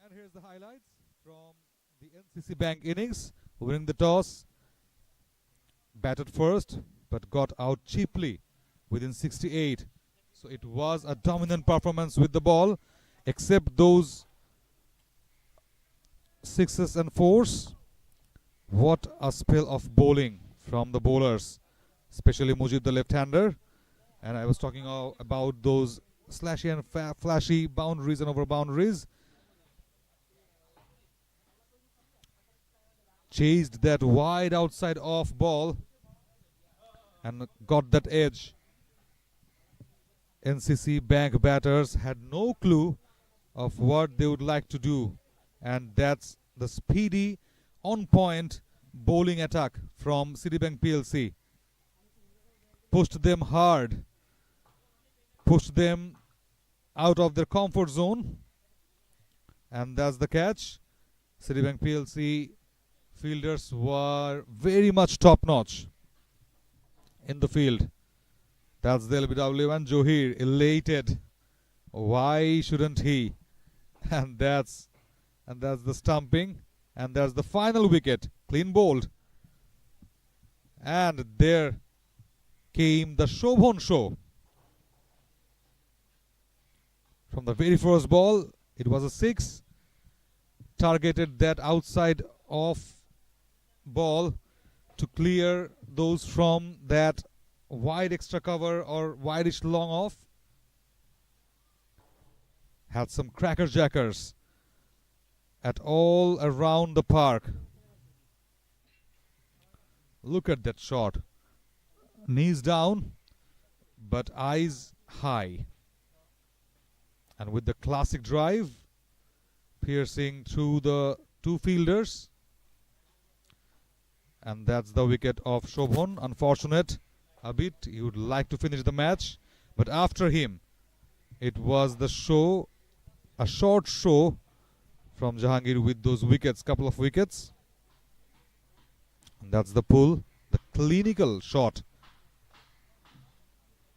Speaker 1: And here's the highlights from the NCC Bank innings. Winning the toss, batted first, but got out cheaply within 68. So it was a dominant performance with the ball, except those 6s and 4s. What a spell of bowling from the bowlers, especially Mujib the left-hander. And I was talking about those slashy and flashy boundaries and over boundaries. Chased that wide outside off ball and got that edge. NCC Bank batters had no clue of what they would like to do, and that's the speedy, on-point bowling attack from Citibank PLC. Pushed them hard, pushed them out of their comfort zone, and that's the catch. Citibank PLC fielders were very much top-notch in the field. That's the LBW, and Johir elated. Why shouldn't he? And that's the stumping, and that's the final wicket, clean bowled. And there came the Shobhan show. From the very first ball, it was a 6. Targeted that outside off ball to clear those from that wide extra cover or wideish long off. Had some cracker jackers at all around the park. Look at that shot. Knees down, but eyes high. And with the classic drive, piercing through the 2 fielders. And that's the wicket of Shobhan. Unfortunate a bit. He would like to finish the match. But after him, it was the show, a short show from Jahangir with those wickets, couple of wickets. And that's the pull, the clinical shot.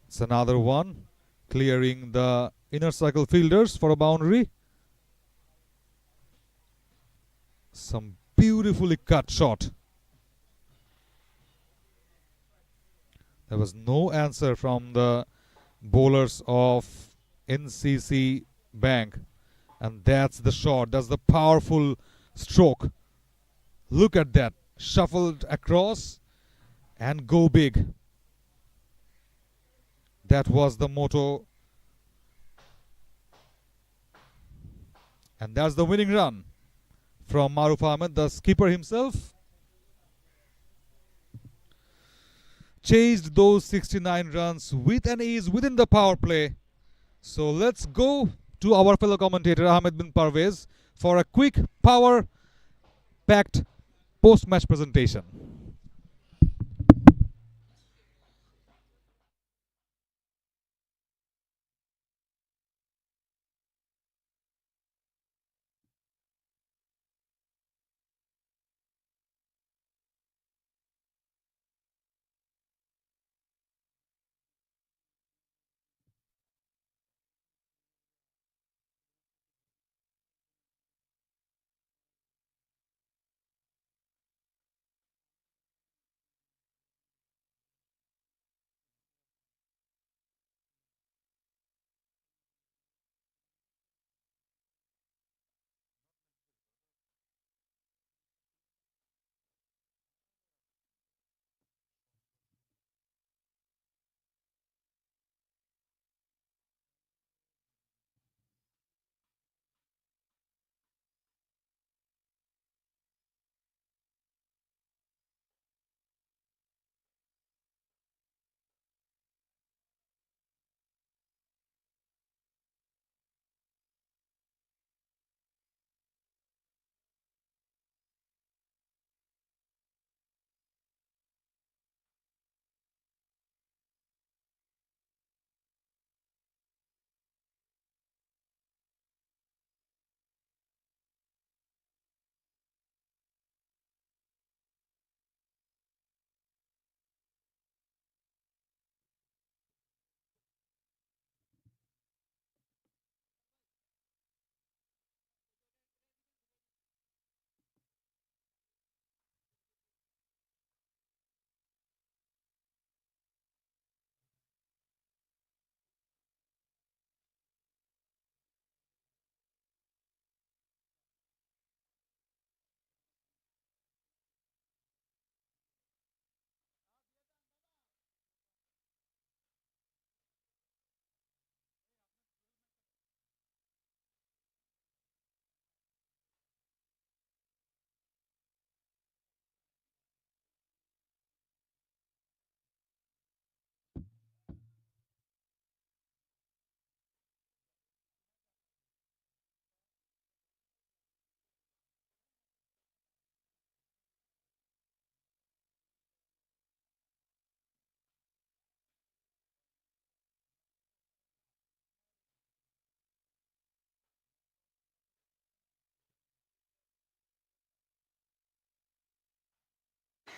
Speaker 1: It's another one, clearing the inner circle fielders for a boundary. Some beautifully cut shot. There was no answer from the bowlers of NCC Bank. And that's the shot. That's the powerful stroke. Look at that. Shuffled across and go big. That was the motto. And that's the winning run from Maruf Ahmed, the skipper himself. Chased those 69 runs with an ease within the power play. So let's go to our fellow commentator Ahmed bin Parvez for a quick power-packed post-match presentation.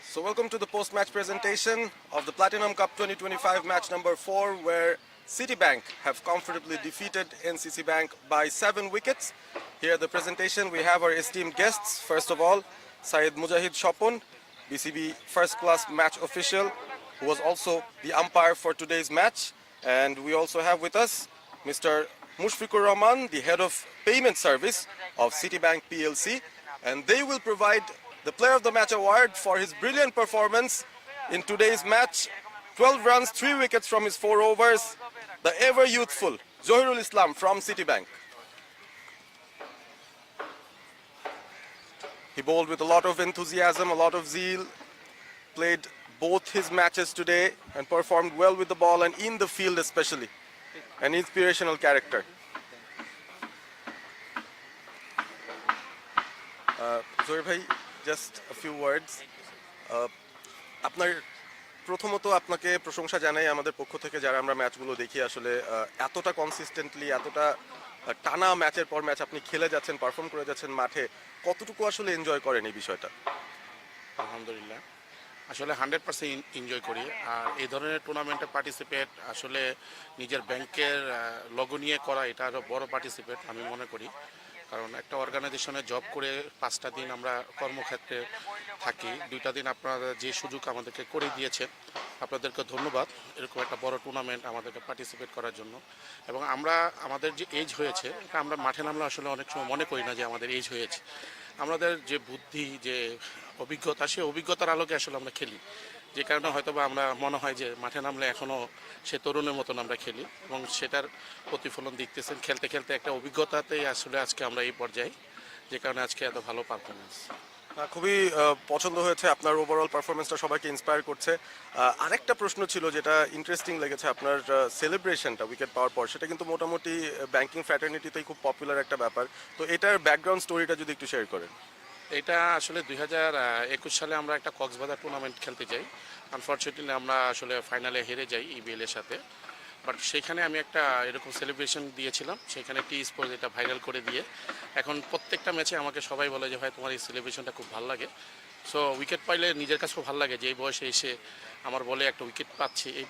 Speaker 8: So welcome to the post-match presentation of the Platinum Cup 2025 match number 4, where Citibank have comfortably defeated NCC Bank by 7 wickets. Here at the presentation we have our esteemed guests. First of all, Syed Mujahid Shopon, BCB first class match official, who was also the umpire for today's match. And we also have with us Mr. Mushfiqur Rahman, the head of payment service of Citibank PLC, and they will provide the player of the match award for his brilliant performance in today's match. 12 runs, 3 wickets from his 4 overs, the ever youthful Zohirul Islam from Citibank. He bowled with a lot of enthusiasm, a lot of zeal, played both his matches today and performed well with the ball and in the field especially. An inspirational character. Zohir bhai, just a few words. আপনার প্রথমত আপনাকে প্রশংসা জানাই আমাদের পক্ষ থেকে যারা আমরা ম্যাচগুলো দেখি আসলে এতটা কনসিস্টেন্টলি এতটা টানা ম্যাচের পর ম্যাচ আপনি খেলে যাচ্ছেন, পারফর্ম করে যাচ্ছেন মাঠে, কতটুকু আসলে এনজয় করেন এই বিষয়টা?
Speaker 9: আলহামদুলিল্লাহ, আসলে 100% এনজয় করি। আর এই ধরনের টুর্নামেন্টে পার্টিসিপেট আসলে নিজের ব্যাংকের লগো নিয়ে করা, এটা আরও বড় পার্টিসিপেট আমি মনে করি। কারণ একটা অর্গানাইজেশনে জব করে 5টা দিন আমরা কর্মক্ষেত্রে থাকি, 2টা দিন আপনারা যে সুযোগ আমাদেরকে করে দিয়েছেন, আপনাদেরকে ধন্যবাদ এরকম একটা বড় টুর্নামেন্ট আমাদেরকে পার্টিসিপেট করার জন্য। এবং আমাদের যে এজ হয়েছে, এটা আমরা মাঠে নামলে আসলে অনেক সময় মনে করি না যে আমাদের এজ হয়েছে। আমাদের যে বুদ্ধি, যে অভিজ্ঞতা, সেই অভিজ্ঞতার আলোকে আসলে আমরা খেলি, যে কারণে হয়তো বা আমরা মনে হয় যে মাঠে নামলে এখনও সে তরুণের মতন আমরা খেলি, এবং সেটার প্রতিফলন দেখতেছেন খেলতে খেলতে একটা অভিজ্ঞতাতেই আসলে আজকে আমরা এই পর্যায়ে, যে কারণে আজকে এত ভালো পারফরমেন্স।
Speaker 8: খুবই পছন্দ হয়েছে আপনার ওভারঅল পারফরমেন্সটা, সবাইকে ইন্সপায়ার করছে। আরেকটা প্রশ্ন ছিল যেটা ইন্টারেস্টিং লেগেছে, আপনার সেলিব্রেশনটা উইকেট পাওয়ার পর, সেটা কিন্তু মোটামুটি ব্যাংকিং ফ্র্যাটার্নিটিতেই খুব পপুলার একটা ব্যাপার। তো এটার ব্যাকগ্রাউন্ড স্টোরিটা যদি একটু শেয়ার করেন।
Speaker 9: এটা আসলে 2021 সালে আমরা একটা কক্সবাজার টুর্নামেন্ট খেলতে যাই। আনফর্চুনেটলি আমরা আসলে ফাইনালে হেরে যাই ইবিএল এর সাথে। বাট সেখানে আমি একটা এরকম সেলিব্রেশন দিয়েছিলাম, সেখানে টি স্পোর্টস এটা ভাইরাল করে দিয়ে এখন প্রত্যেকটা ম্যাচে আমাকে সবাই বলে যে ভাই তোমার এই সেলিব্রেশনটা খুব ভালো লাগে। সো উইকেট পাইলে নিজের কাছেও ভালো লাগে যে এই বয়সে এসে আমার বলে একটা উইকেট পাচ্ছি, এই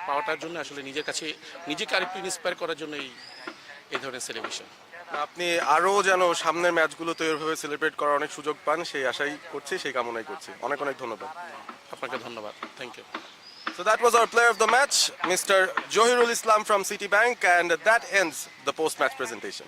Speaker 9: পাওয়াটার জন্য আসলে নিজের কাছে নিজেকে আরেকটু ইন্সপায়ার করার জন্য এই ধরনের সেলিব্রেশন।
Speaker 8: আপনি আরও যেন সামনের ম্যাচগুলোতে এভাবে সেলিব্রেট করার অনেক সুযোগ পান, সেই আশাই করছি, সেই কামনাই করছি। অনেক অনেক ধন্যবাদ।
Speaker 9: আপনাকে ধন্যবাদ, thank you.
Speaker 8: So that was our player of the match, Mr. Johirul Islam from Citibank, and that ends the post-match presentation.